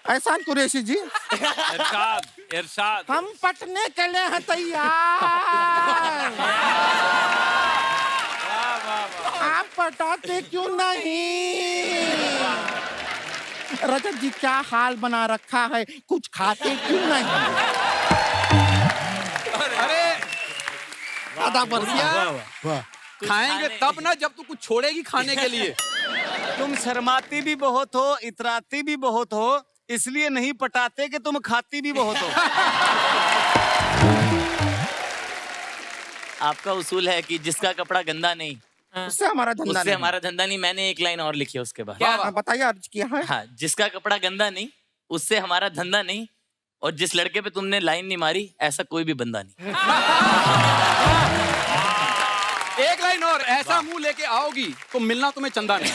एहसान कुरैशी जी, इरशाद। हम पटने के लिए हैं तैयार। आप पटाते क्यों नहीं? रजत जी क्या हाल बना रखा है, कुछ खाते क्यों नहीं? अरे आधा बरसिया खाएंगे तब ना जब तू कुछ छोड़ेगी खाने के लिए। तुम शर्माती भी बहुत हो, इतराती भी बहुत हो, इसलिए नहीं पटाते कि तुम खाती भी बहुत हो। आपका उसूल है कि जिसका कपड़ा गंदा नहीं उससे हमारा धंधा उससे हमारा धंधा नहीं। मैंने एक लाइन और लिखी है उसके बाद। क्या बताइए, अर्ज किया है? हाँ, जिसका कपड़ा गंदा नहीं उससे हमारा धंधा नहीं, और जिस लड़के पे तुमने लाइन नहीं मारी ऐसा कोई भी बंदा नहीं। एक लाइन और, ऐसा मुंह लेके आओगी तो मिलना तुम्हें चंदा नहीं।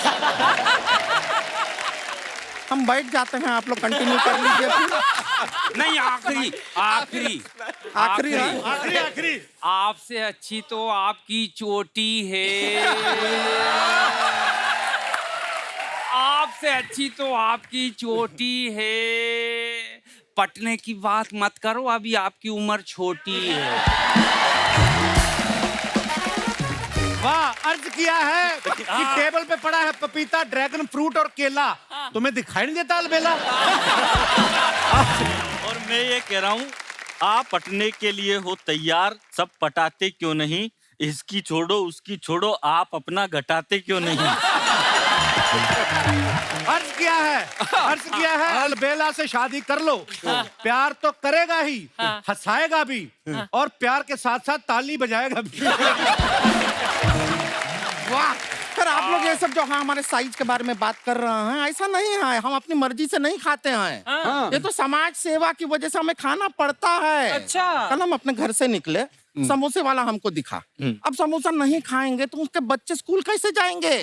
हम बैठ जाते हैं, आप लोग कंटिन्यू कर लीजिए फिर। नहीं, आखिरी आपसे अच्छी तो आपकी चोटी है। से अच्छी तो आपकी चोटी है। पटने की बात मत करो, अभी आपकी उम्र छोटी है। वाह, अर्ज किया है कि टेबल पे पड़ा है पपीता, ड्रैगन फ्रूट और केला, तुम्हें दिखाई नहीं देता अलबेला? और मैं ये कह रहा हूँ, आप पटने के लिए हो तैयार, सब पटाते क्यों नहीं? इसकी छोड़ो उसकी छोड़ो, आप अपना घटाते क्यों नहीं? अर्ज किया है अलबेला से शादी कर लो। प्यार तो करेगा ही, हंसाएगा भी, और प्यार के साथ साथ ताली बजाएगा भी। वाह, फिर आप लोग ये सब जो हाँ हमारे साइज के बारे में बात कर रहे हैं, ऐसा नहीं है, हम अपनी मर्जी से नहीं खाते हैं। ये तो समाज सेवा की वजह से हमें खाना पड़ता है। अच्छा। कल हम अपने घर से निकले, समोसे वाला हमको दिखा। अब समोसा नहीं खाएंगे तो उसके बच्चे स्कूल कैसे जाएंगे?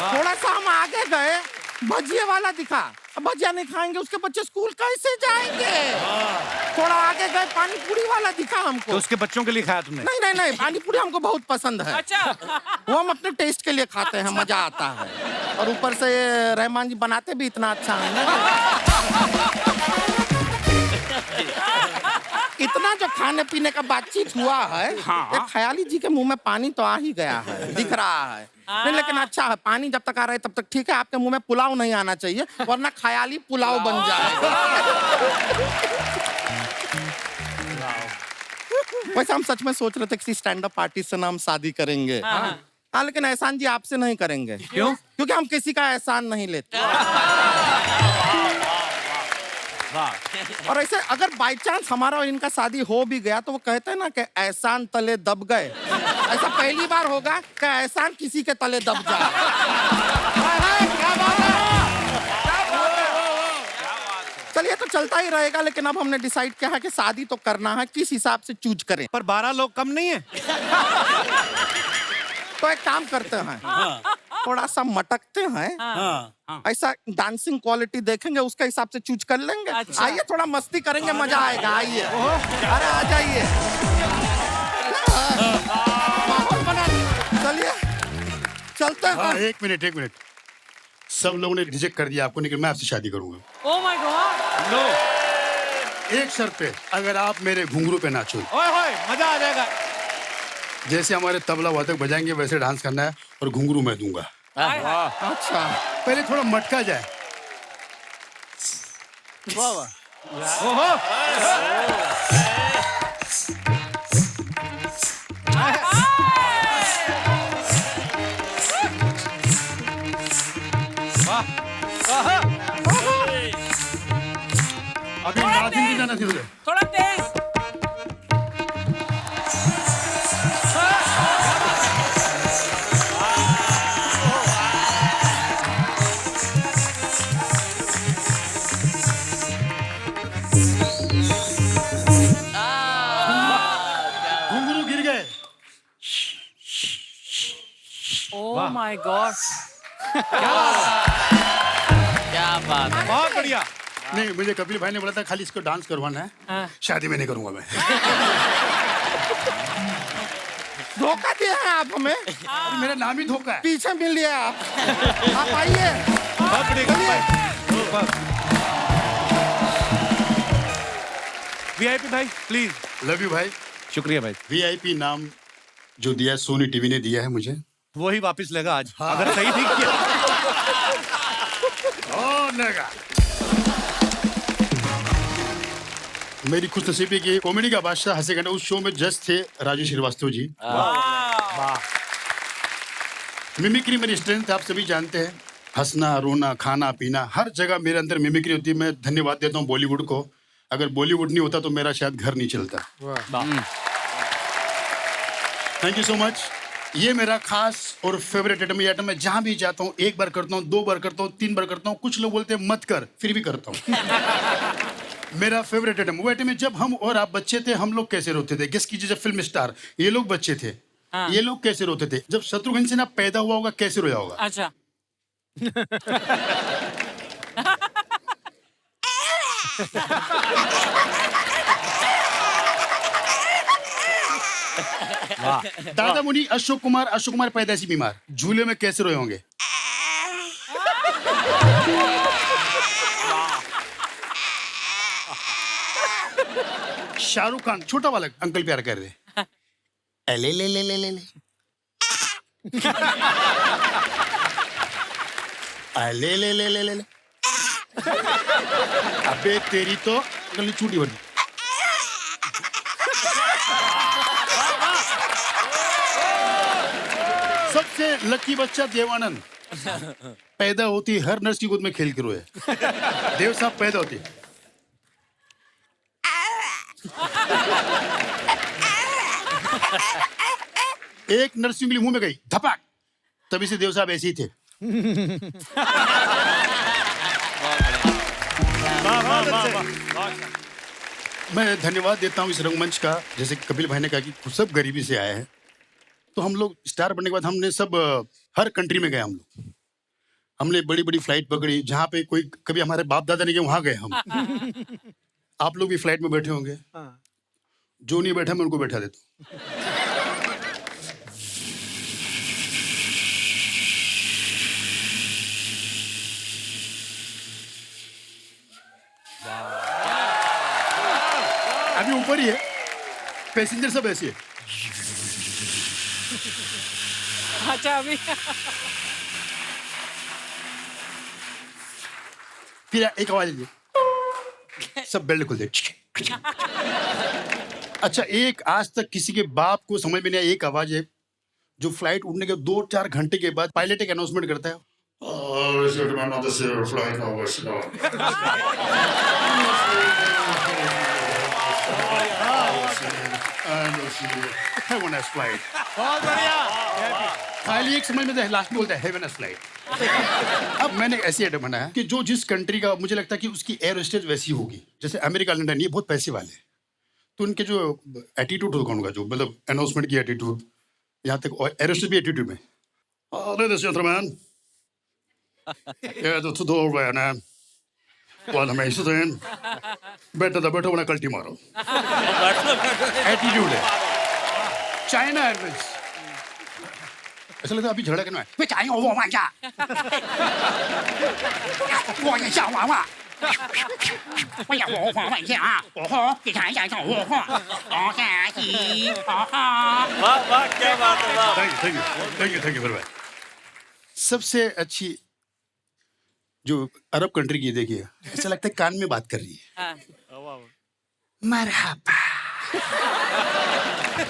थोड़ा सा हम आगे गए, भजिया वाला दिखा, अब भजिया नहीं खाएंगे उसके बच्चे स्कूल कैसे जाएंगे? थोड़ा आगे गए, पानी पूरी वाला दिखा हमको। तो उसके बच्चों के लिए खाया तुमने? नहीं नहीं नहीं, पानी पूरी हमको बहुत पसंद है। अच्छा। वो हम अपने टेस्ट के लिए खाते हैं, मजा आता है। और ऊपर से ये रहमान जी बनाते भी इतना अच्छा है ना। इतना जो खाने पीने का बातचीत हुआ है, एक ख्याली जी के मुंह में पानी तो आ ही गया है, दिख रहा है। नहीं, लेकिन अच्छा है, पानी जब तक आ रहा है तब तक ठीक है। आपके मुंह में पुलाव नहीं आना चाहिए, वरना ख्याली पुलाव बन जाएगा। वैसे हम सच में सोच रहे थे किसी स्टैंड अप आर्टिस्ट से ना हम शादी करेंगे। हाँ, लेकिन एहसान जी आपसे नहीं करेंगे। क्यों? क्योंकि हम किसी का एहसान नहीं लेते। और ऐसे अगर बाई चांस हमारा और इनका शादी हो भी गया तो वो कहते हैं ना कि एहसान तले दब गए, ऐसा पहली बार होगा कि एहसान किसी के तले दब जाए। चलिए, तो चलता ही रहेगा, लेकिन अब हमने डिसाइड किया है कि शादी तो करना है, किस हिसाब से चूज करें। पर 12 लोग कम नहीं है? तो एक काम करते हैं, थोड़ा सा मटकते हैं, ऐसा डांसिंग क्वालिटी देखेंगे, उसके हिसाब से चूज कर लेंगे। अच्छा। आइए, थोड़ा मस्ती करेंगे, मजा आएगा। आइए, अरे आ जाइए। माहौल बना, चलिए चलते हैं। एक मिनट, सब लोगों ने रिजेक्ट कर दिया आपको, लेकिन मैं आपसे शादी करूंगा। Oh my God. नो, एक शर्त पे, अगर आप मेरे घुंघरू पे नाचो। ओए होए, मजा आ जाएगा। जैसे हमारे तबला वादक बजाएंगे वैसे डांस करना है, और घुंघरू मैं दूंगा। अच्छा, पहले थोड़ा मटका जाए। ओहो, अभी नाचिंग की जाना चाहिए। थोड़ा तेज। घुंघरू गिर गए। Oh my God. क्या बात है। बहुत बढ़िया। नहीं, मुझे कपिल भाई ने बोला था खाली इसको डांस करवाना है, शादी में नहीं करूंगा मैं। धोखा दिया है आप हमें। अरे मेरा नाम ही धोखा है। पीछे मिल लिया आप आइए। बहुत बढ़िया। वीआईपी भाई प्लीज। लव यू भाई। शुक्रिया भाई। वीआईपी नाम जो दिया सोनी टीवी ने दिया है मुझे, वो ही वापस लेगा आज। अगर सही नहीं किया। लेगा। मेरी खुशनसीबी की कॉमेडी का बादशाह हंसे घंटे उस शो में जज थे राजू श्रीवास्तव जी। मिमिक्री मेरी स्ट्रेंथ आप सभी जानते हैं, हंसना रोना खाना पीना हर जगह मेरे अंदर मिमिक्री होती है। मैं धन्यवाद देता हूँ बॉलीवुड को, अगर बॉलीवुड नहीं होता तो मेरा शायद घर नहीं चलता। Thank you so much. ये मेरा खास और फेवरेट आइटम है। आइटम मैं जहाँ भी जाता हूँ 1 बार करता हूँ, 2 बार करता हूँ, 3 बार करता हूँ। कुछ लोग बोलते हैं मत कर, फिर भी करता हूँ। मेरा फेवरेट आइटम वो आइटम है जब हम और आप बच्चे थे, हम लोग कैसे रोते थे। गेस कीजिए, जब फिल्म स्टार ये लोग बच्चे थे, ये लोग कैसे रोते थे। जब शत्रुघ्न सिन्हा पैदा हुआ होगा कैसे रोया होगा। अच्छा। दादा मुनि अशोक कुमार पैदाइशी बीमार झूले में कैसे रोए होंगे। शाहरुख खान छोटा वाला अंकल प्यार कर रहे ले ले ले ले ले ले ले ले ले ले ले ले अबे तेरी तो गली छूटी बनी। सबसे लकी बच्चा देवानंद पैदा होती हर नर्स की गोद में खेल के रोए। देव साहब पैदा होती एक नर्स की उंगली मुंह में गई धपक, तभी से देव साहब ऐसे ही थे। मैं धन्यवाद देता हूँ इस रंगमंच का, जैसे कपिल भाई ने कहा कि सब गरीबी से आए हैं, तो हम लोग स्टार बनने के बाद हमने सब हर कंट्री में गए। हम लोग हमने बड़ी बड़ी फ्लाइट पकड़ी, जहाँ पे कोई कभी हमारे बाप दादा नहीं गए वहां गए हम। आप लोग भी फ्लाइट में बैठे होंगे, जो नहीं बैठा मैं उनको बैठा देता हूँ। अभी ऊपर ही है, पैसेंजर सब ऐसे है। अच्छा अभी फिर एक आवाज लीजिए, सब बेल्ट खोल दे। अच्छा, एक आज तक किसी के बाप को समझ में नहीं आया एक आवाज है जो फ्लाइट उड़ने के 2-4 घंटे के बाद पायलट एक अनाउंसमेंट करता है, बहुत बढ़िया। खाली एक समझ में लास्ट में बोलता है हेवन फ्लाइट। अब मैंने ऐसी आइटम बनाया कि जो जिस कंट्री का मुझे लगता है कि उसकी एयर होस्टेस वैसी होगी, जैसे अमेरिका लंदन ये बहुत पैसे वाले, तो उनके जो एटीट्यूड होगा उनका, जो मतलब अनाउंसमेंट की एटीट्यूड, यहाँ तक एयर होस्टेस भी एटीट्यूड में, ladies and gentlemen, yeah, the doorway now. Well, amazing. Better wanna कल्टी मारो। एटीट्यूड है। चाइना एयरवेज ऐसा लगता है अभी झगड़ा करना है। वे चाहेंगे वो वांचा। वो ये क्या वावा? वो ये वो वांचा। ओहो, ये चाहेंगे क्या वो हो? ओके ही, ओहो। वाह क्या बात है, वाह। Thank you very much। सबसे अच्छी जो अरब कंट्री की देखिए, ऐसा लगता है कान में बात कर रही है। मरहबा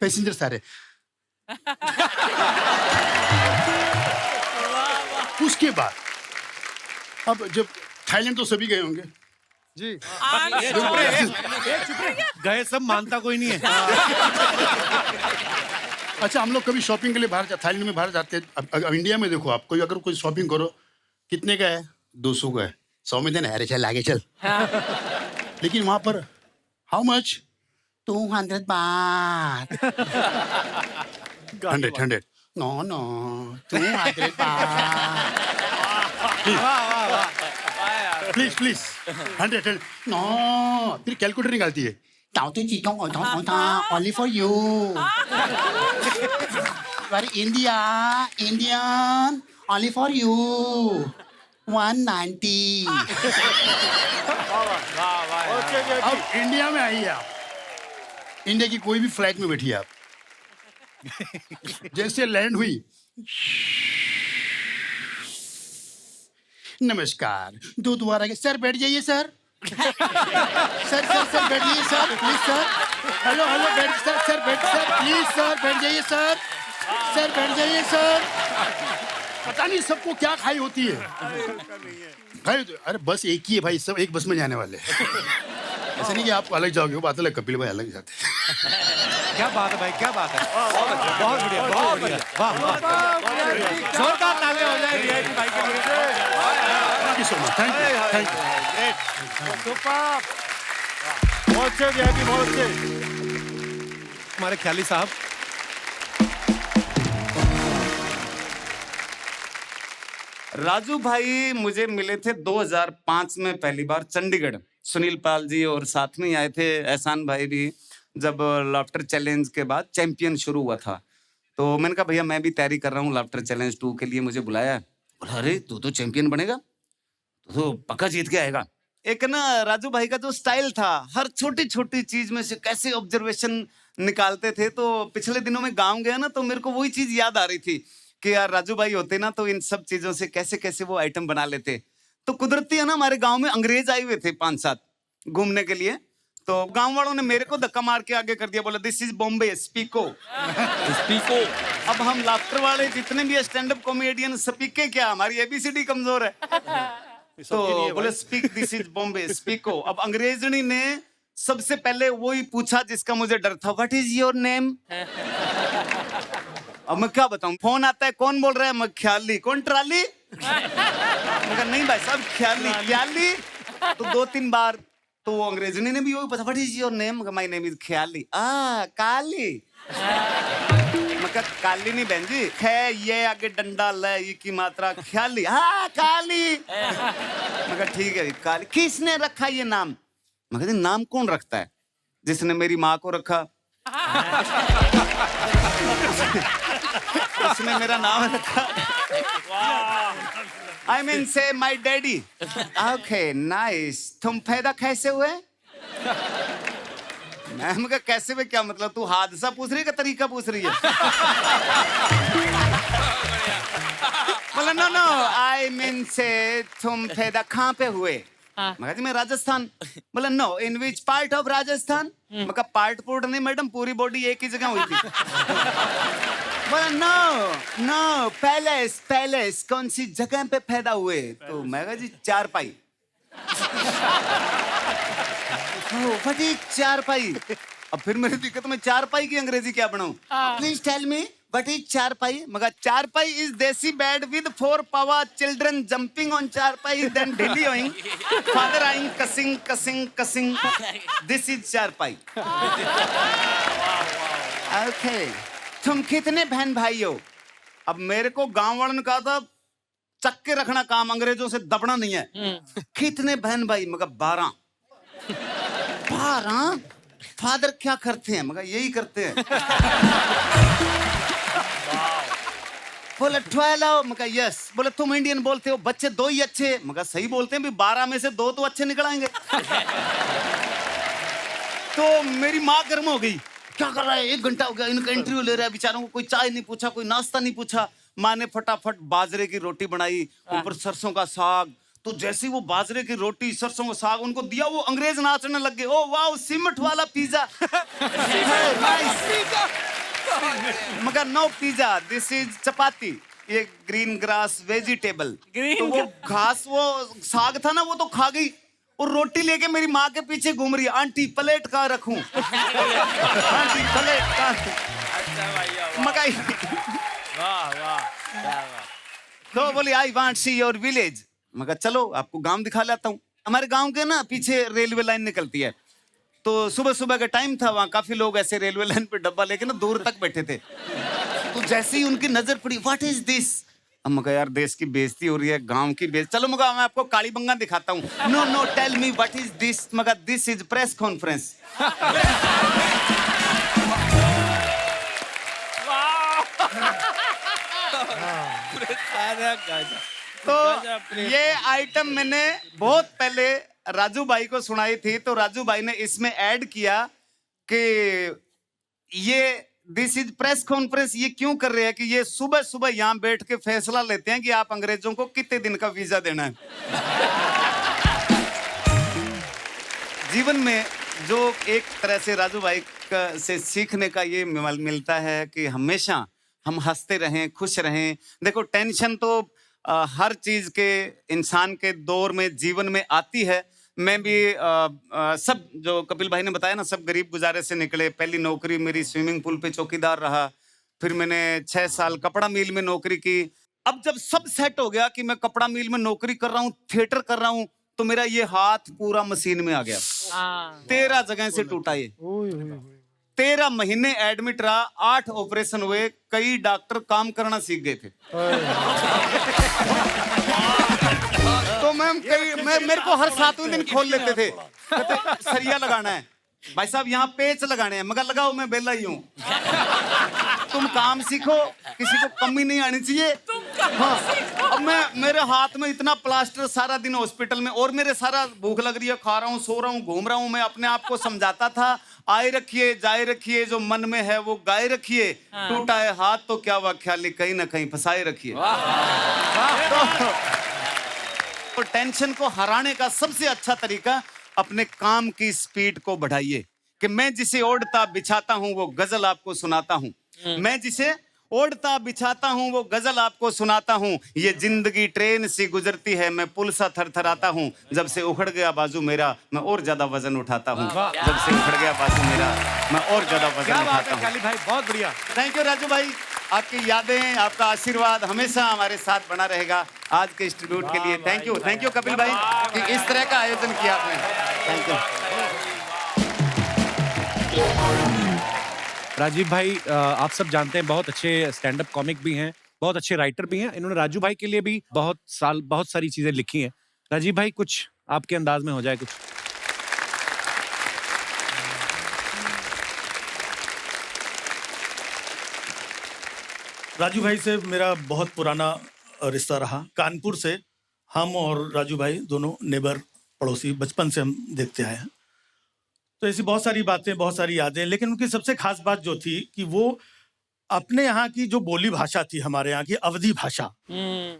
पैसेंजर सारे। उसके बाद अब जब थाईलैंड तो सभी गए होंगे जी। गए सब, मानता कोई नहीं है। अच्छा, हम लोग कभी शॉपिंग के लिए बाहर थाईलैंड में बाहर जाते हैं। अब इंडिया में देखो आप, कोई अगर कोई शॉपिंग करो, कितने का है? 200 का है, 100 में देना, अरे चल आगे चल। लेकिन वहां पर हाउ मच? 200 बात। 100 नो 200 बात। Please 100 no. फिर कैलकुलेटर निकालती है, only for you. Indian, only for you. 190. अब इंडिया में आइए आप, इंडिया की कोई भी फ्लाइट में बैठिए आप, जैसे लैंड हुई, नमस्कार, दो दोबारा के सर बैठ जाइए सर। सर बैठिए सर, प्लीज सर। हेलो बैठ सर बैठ सर, प्लीज सर बैठ जाइए सर। सर बैठ जाइए सर। पता नहीं सबको क्या खाई होती है भाई। अरे बस एक ही है भाई, सब एक बस में जाने वाले। ऐसा नहीं कि आप अलग जाओगे, वो बात अलग, कपिल भाई अलग जाते हैं। क्या बात है भाई, क्या बात है। बहुत बढ़िया, बहुत बढ़िया। वाह वाह, जोरदार तालियां हो जाए वीआईपी भाई के लिए। Thank you so much, thank you. Super, बहुत अच्छे वीआईपी, बहुत अच्छे। हमारे ख्याली साहब, राजू भाई मुझे मिले थे 2005 में पहली बार चंडीगढ़। सुनील पाल जी और साथ में आए थे एहसान भाई भी, जब लाफ्टर चैलेंज के बाद चैंपियन शुरू हुआ था। तो मैंने कहा भैया मैं भी तैयारी कर रहा हूँ लाफ्टर चैलेंज 2 के लिए, मुझे बुलाया। बोला अरे तू तो चैंपियन बनेगा, तू तो पक्का जीत के आएगा। एक ना राजू भाई का जो स्टाइल था, हर छोटी छोटी चीज में से कैसे ऑब्जर्वेशन निकालते थे। तो पिछले दिनों में गांव गया ना, तो मेरे को वही चीज याद आ रही थी कि यार राजू भाई होते ना तो इन सब चीजों से कैसे कैसे वो आइटम बना लेते। तो कुदरती है ना, हमारे गांव में अंग्रेज आए हुए थे 5-7 घूमने के लिए। तो गांव वालों ने मेरे को धक्का मार के आगे कर दिया, बोला दिस इज बॉम्बे, स्पीको। स्पीको। अब हम लाफ्टर वाले जितने भी स्टैंड अप कॉमेडियन स्पीके क्या, हमारी एबीसीडी कमजोर है। तो बोले स्पीक दिस इज बॉम्बे, स्पीको। अब अंग्रेजनी ने सबसे पहले वही पूछा जिसका मुझे डर था, व्हाट इज योर नेम। अब मैं क्या बताऊं, फोन आता है, कौन बोल रहा है, मैं ख्याली। कौन ट्राली। मगर नहीं भाई साहब, ख्याली ख्याली। तो 2-3 बार तो वो अंग्रेजनी ने भी वही पूछा, what is your name. My name is Khayali. Kali. मगर काली नहीं बहन जी, खे ये आगे डंडा ल ये की मात्रा, ख्याली। हाँ काली। मगर ठीक है काली। किसने रखा ये नाम। मगर नाम कौन रखता है, जिसने मेरी माँ को रखा उसने मेरा नाम रखा। I mean say my daddy. Okay, nice. तुम पैदा कैसे हुए। मैम का कैसे में क्या मतलब, तू हादसा पूछ रही है का तरीका पूछ रही है। बोला नो I mean say तुम पैदा कहाँ पे हुए। मगर जी मैं राजस्थान। बोला no in which part of Rajasthan. मगर पार्ट पोर्ट नहीं मैडम, पूरी बॉडी एक ही जगह हुई थी। बोला नो पैलेस पैलेस, कौन सी जगह पे पैदा हुए। तो मैं कहा जी चारपाई। व्हाट इज चारपाई। अब फिर मेरी दिक्कत, मैं चारपाई की अंग्रेजी क्या बनाऊं। Please tell me what is charpai. मगर charpai is desi bed with 4 power children jumping on charpai then ढिली होइंग फादर आइंग कसिंग कसिंग कसिंग, दिस इज चारपाई। ओके तुम कितने बहन भाई हो। अब मेरे को गांव वालों ने कहा था चक्के रखना काम, अंग्रेजों से दबना नहीं है। कितने बहन भाई। मगर 12। फादर क्या करते हैं। मगर यही करते हैं। बोले 12। मगर यस। बोले तुम इंडियन बोलते हो, बच्चे 2 ही अच्छे। मगर सही बोलते हैं भी 12 में से 2 तो अच्छे निकल आएंगे। तो मेरी माँ गर्म हो गई, क्या कर रहा है, 1 घंटा हो गया इनका इंटरव्यू ले रहा है, बेचारों को कोई चाय नहीं पूछा, कोई नाश्ता नहीं पूछा। माँ ने फटाफट बाजरे की रोटी बनाई, ऊपर सरसों का साग। तो जैसे ही वो बाजरे की रोटी सरसों का साग उनको दिया, वो अंग्रेज नाचने लग गए। ओ वाओ सीमेंट वाला पिज्जा। मगर नो पिज्जा, दिस इज चपाती, ये ग्रीन ग्रास वेजिटेबल। तो वो घास, वो साग था ना, वो तो खा गई और रोटी लेके मेरी माँ के पीछे घूम रही है, आंटी प्लेट कहाँ रखूं। आंटी प्लेट कहाँ। मकाई। तो बोली I want see your village. मगर चलो आपको गांव दिखा लाता हूँ। हमारे गांव के ना पीछे रेलवे लाइन निकलती है। तो सुबह सुबह का टाइम था, वहां काफी लोग ऐसे रेलवे लाइन पे डब्बा लेके ना दूर तक बैठे थे। तो जैसे ही उनकी नजर पड़ी, व्हाट इज दिस। अब मगर यार देश की बेइज्जती हो रही है, गांव की बेइज्जती। चलो मगर मैं आपको काली बंगा दिखाता हूँ। No tell me what is this. मगर दिस इज प्रेस कॉन्फ्रेंस। तो ये आइटम मैंने बहुत पहले राजू भाई को सुनाई थी। तो राजू भाई ने इसमें ऐड किया कि ये दिस इज प्रेस कॉन्फ्रेंस ये क्यों कर रहे हैं कि ये सुबह सुबह यहाँ बैठ के फैसला लेते हैं कि आप अंग्रेजों को कितने दिन का वीजा देना है। जीवन में जो एक तरह से राजू भाई से सीखने का ये मिलता है कि हमेशा हम हंसते रहें, खुश रहें। देखो टेंशन तो हर चीज के इंसान के दौर में जीवन में आती है। मैं भी सब जो कपिल भाई ने बताया ना, सब गरीब गुजारे से निकले। पहली नौकरी मेरी स्विमिंग पूल पे चौकीदार रहा, फिर मैंने 6 साल कपड़ा मिल में नौकरी की। अब जब सब सेट हो गया कि मैं कपड़ा मिल में नौकरी कर रहा हूँ, थिएटर कर रहा हूँ, तो मेरा ये हाथ पूरा मशीन में आ गया। 13 जगह से टूटा ये। 13 महीने एडमिट रहा, 8 ऑपरेशन हुए, कई डॉक्टर काम करना सीख गए थे। तो मेरे को हर 7वें दिन खोल लेते थे, सरिया लगाना है भाई साहब, यहाँ पेच लगाने हैं। मगर लगाओ मैं बेला ही हूँ। तुम काम सीखो, किसी को कमी नहीं आनी चाहिए। हाँ, अब मेरे हाथ में इतना प्लास्टर, सारा दिन हॉस्पिटल में, और मेरे सारा भूख लग रही है, खा रहा हूँ, सो रहा हूँ, घूम रहा हूँ। मैं अपने आप को समझाता था, आए रखिए जाए रखिए, जो मन में है वो गाए रखिए, टूटा है हाथ तो क्या हुआ, ख्याली कहीं ना कहीं फंसाए रखिए। तो टेंशन को हराने का सबसे अच्छा तरीका, अपने काम की स्पीड को बढ़ाइए। कि मैं जिसे ओढ़ता बिछाता हूं वो गजल आपको सुनाता हूं, मैं जिसे ओढ़ता बिछाता हूं वो गजल आपको सुनाता हूं। ये जिंदगी ट्रेन सी गुजरती है, मैं पुल सा थरथराता हूं। जब से उखड़ गया बाजू मेरा, मैं और ज्यादा वजन उठाता हूं। जब से उखड़ गया बाजू मेरा, मैं और ज्यादा वजन उठाता हूं। काली भाई, बहुत बढ़िया। थैंक यू राजू भाई, आपकी यादें, आपका आशीर्वाद हमेशा हमारे साथ बना रहेगा। आज के इस ट्रिब्यूट के लिए थैंक यू कपिल भाई कि इस तरह का आयोजन किया आपने। Thank you. राजीव भाई, आप सब जानते हैं बहुत अच्छे स्टैंड अप कॉमिक भी हैं, बहुत अच्छे राइटर भी हैं। इन्होंने राजू भाई के लिए भी बहुत सारी चीजें लिखी हैं। राजीव भाई, कुछ आपके अंदाज में हो जाए कुछ। राजू भाई से मेरा बहुत पुराना रिश्ता रहा। कानपुर से हम और राजू भाई दोनों नेबर, पड़ोसी, बचपन से हम देखते आए हैं। तो ऐसी बहुत सारी बातें, बहुत सारी यादें, लेकिन उनकी सबसे खास बात जो थी कि वो अपने यहाँ की जो बोली भाषा थी, हमारे यहाँ की अवधी भाषा,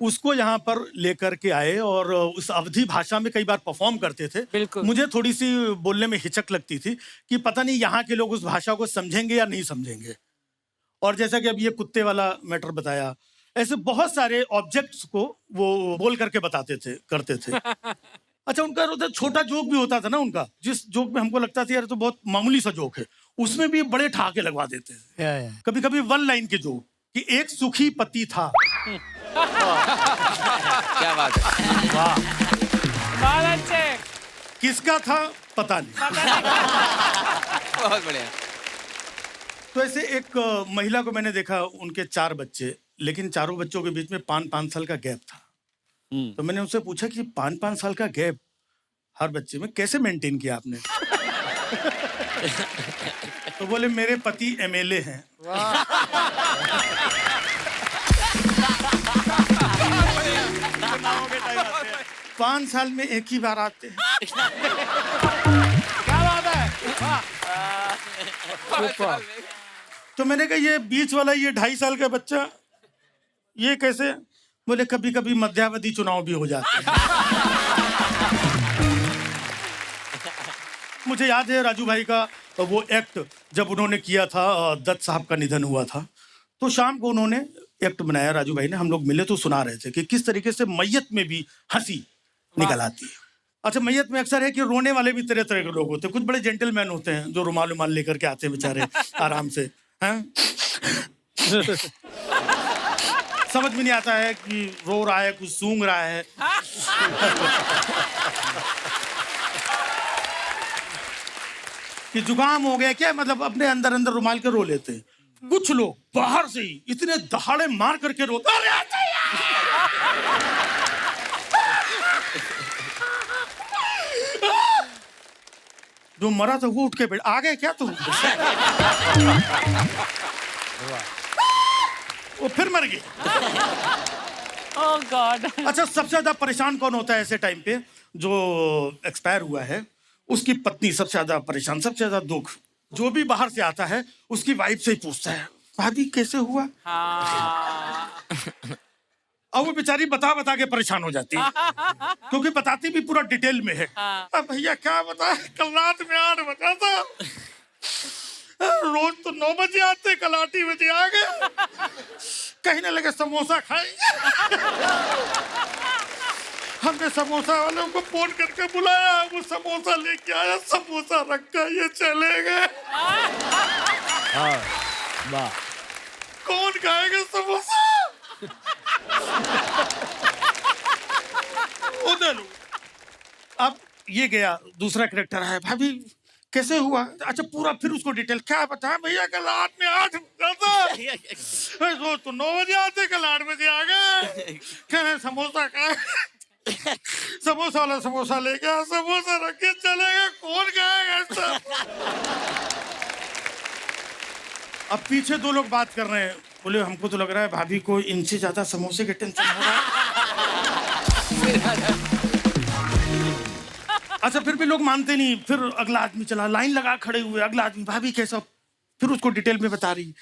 उसको यहाँ पर लेकर के आए और उस अवधी भाषा में कई बार परफॉर्म करते थे। मुझे थोड़ी सी बोलने में हिचक लगती थी कि पता नहीं यहाँ के लोग उस भाषा को समझेंगे या नहीं समझेंगे। और जैसा कि अब ये कुत्ते वाला मैटर बताया, ऐसे बहुत सारे ऑब्जेक्ट्स को वो बोल करके बताते थे, करते थे। अच्छा, उनका उधर छोटा जोक भी होता था ना उनका, जिस जोक में हमको लगता था यार तो बहुत मामूली सा जोक है, उसमें भी बड़े ठहाके लगवा देते हैं। कभी कभी वन लाइन के जोक कि एक सुखी पति था। क्या बात है, बहुत अच्छे। किसका था पता नहीं। बहुत बढ़िया। तो ऐसे एक महिला को मैंने देखा, उनके 4 बच्चे, लेकिन चारों बच्चों के बीच में 5-5 साल का गैप था। तो मैंने उनसे पूछा कि 5-5 साल का गैप हर बच्चे में कैसे मेंटेन किया आपने? तो बोले मेरे पति MLA हैं। 5 साल में एक ही बार आते हैं। क्या बात है। तो मैंने कहा ये बीच वाला, ये 2.5 साल का बच्चा, ये कैसे? बोले कभी कभी मध्यावधि चुनाव भी हो जाते हैं। मुझे याद है राजू भाई का वो एक्ट जब उन्होंने किया था, दत्त साहब का निधन हुआ था, तो शाम को उन्होंने एक्ट बनाया राजू भाई ने। हम लोग मिले तो सुना रहे थे कि किस तरीके से मैयत में भी हंसी निकल आती है। अच्छा, मैयत में अक्सर है कि रोने वाले भी तरह तरह के लोग होते हैं। कुछ बड़े जेंटलमैन होते हैं जो रुमाल उमाल लेकर के आते हैं बेचारे आराम से, हैं? समझ में नहीं आता है कि रो रहा है, कुछ सूंघ रहा है। कि जुकाम हो गया क्या, मतलब अपने अंदर अंदर रुमाल के रो लेते हैं। कुछ लोग बाहर से ही इतने दहाड़े मार करके रोते, अरे जो मरा था वो उठ के बैठ, आ गए क्या तुम? वो फिर मर गए। Oh God. अच्छा, सबसे ज्यादा परेशान कौन होता है ऐसे टाइम पे? जो एक्सपायर हुआ है उसकी पत्नी सबसे ज्यादा परेशान, सबसे ज्यादा दुख। जो भी बाहर से आता है उसकी वाइफ से ही पूछता है, भाभी कैसे हुआ? और वो बेचारी बता बता के परेशान हो जाती है, क्योंकि बताती भी पूरा डिटेल में है। अब भैया क्या बता, कल रात में 8 बजा था, रोज तो 9 बजे आते, कल 8 ही बजे आ गए। कहने लगे समोसा खाएंगे। हमने समोसा वालों को फोन करके बुलाया, वो समोसा लेके आया, समोसा रखा, ये चले गए। कौन खाएगा समोसा? उधर अब ये गया, दूसरा कैरेक्टर है, भाभी कैसे हुआ? अच्छा, पूरा फिर उसको डिटेल क्या बताया, भैया कल रात में 8 बजा था, रोज तो 9 बजे आते, कल 8 बजे आ गए। कहे समोसा खाए, समोसा वाला समोसा ले गया, समोसा रख के चले गए, कौन खाएगा? अब पीछे दो लोग बात कर रहे हैं, बोले हमको तो लग रहा है भाभी को इनसे ज्यादा समोसे के टेंशन हो रहा है। अच्छा फिर भी लोग मानते नहीं, फिर अगला आदमी चला, लाइन लगा खड़े हुए, अगला आदमी भाभी कैसा, फिर उसको डिटेल में बता रही।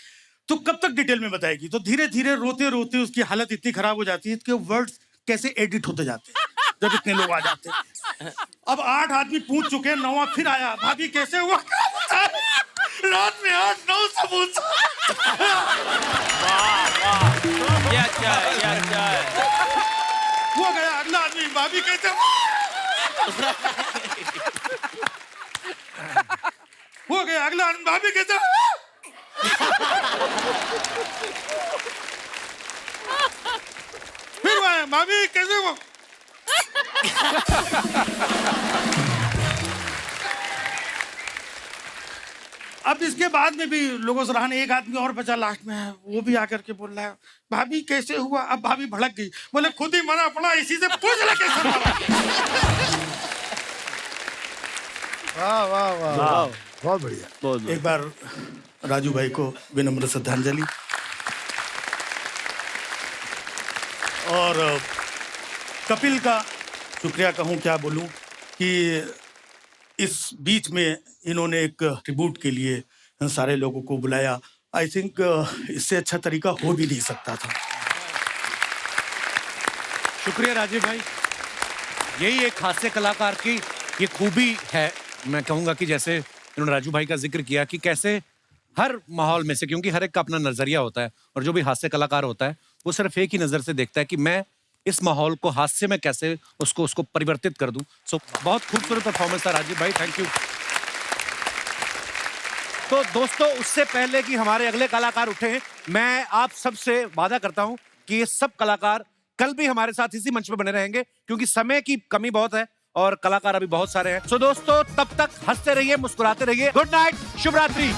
तो कब तक डिटेल में बताएगी? तो धीरे धीरे रोते रोते उसकी हालत इतनी खराब हो जाती है कि वर्ड्स कैसे एडिट होते जाते हैं जब इतने लोग आ जाते हैं। अब 8 आदमी पूछ चुके हैं, 9वां फिर आया, भाभी कैसे हुआ? रात में 8-9 समोसा। ये अच्छा है, ये अच्छा है। वो गया अगला आदमी, भाभी कैसे हुआ? हो गया अगला आदमी, भाभी कैसे हुआ? फिर वह भाभी कैसे हुआ? अब इसके बाद में भी लोगों से रहने, एक आदमी और बचा लास्ट में है, वो भी आकर के बोल रहा है भाभी कैसे हुआ? अब भाभी भड़क गई, बोले खुद ही मना पड़ा, इसी से पूछ ले कैसे मरा। वाह वाह वाह वाह, बहुत बढ़िया। एक बार राजू भाई को विनम्र श्रद्धांजलि। और कपिल का शुक्रिया कहूँ क्या बोलूँ कि इस बीच में इन्होंने एक ट्रिब्यूट के लिए सारे लोगों को बुलाया। आई थिंक इससे अच्छा तरीका हो भी नहीं सकता था। शुक्रिया राजीव भाई। यही एक हास्य कलाकार की ये खूबी है। मैं कहूंगा कि जैसे इन्होंने राजू भाई का जिक्र किया कि कैसे हर माहौल में से, क्योंकि हर एक का अपना नजरिया होता है और जो भी हास्य कलाकार होता है वो सिर्फ एक ही नजर से देखता है कि मैं इस माहौल को हास्य में कैसे उसको परिवर्तित कर दूं। सो बहुत खूबसूरत परफॉर्मेंस था राजीव भाई, थैंक यू। तो दोस्तों, उससे पहले कि हमारे अगले कलाकार उठे, मैं आप सबसे वादा करता हूं कि ये सब कलाकार कल भी हमारे साथ इसी मंच पे बने रहेंगे, क्योंकि समय की कमी बहुत है और कलाकार अभी बहुत सारे हैं। सो दोस्तों, तब तक हंसते रहिए, मुस्कुराते रहिए। गुड नाइट, शुभ रात्रि।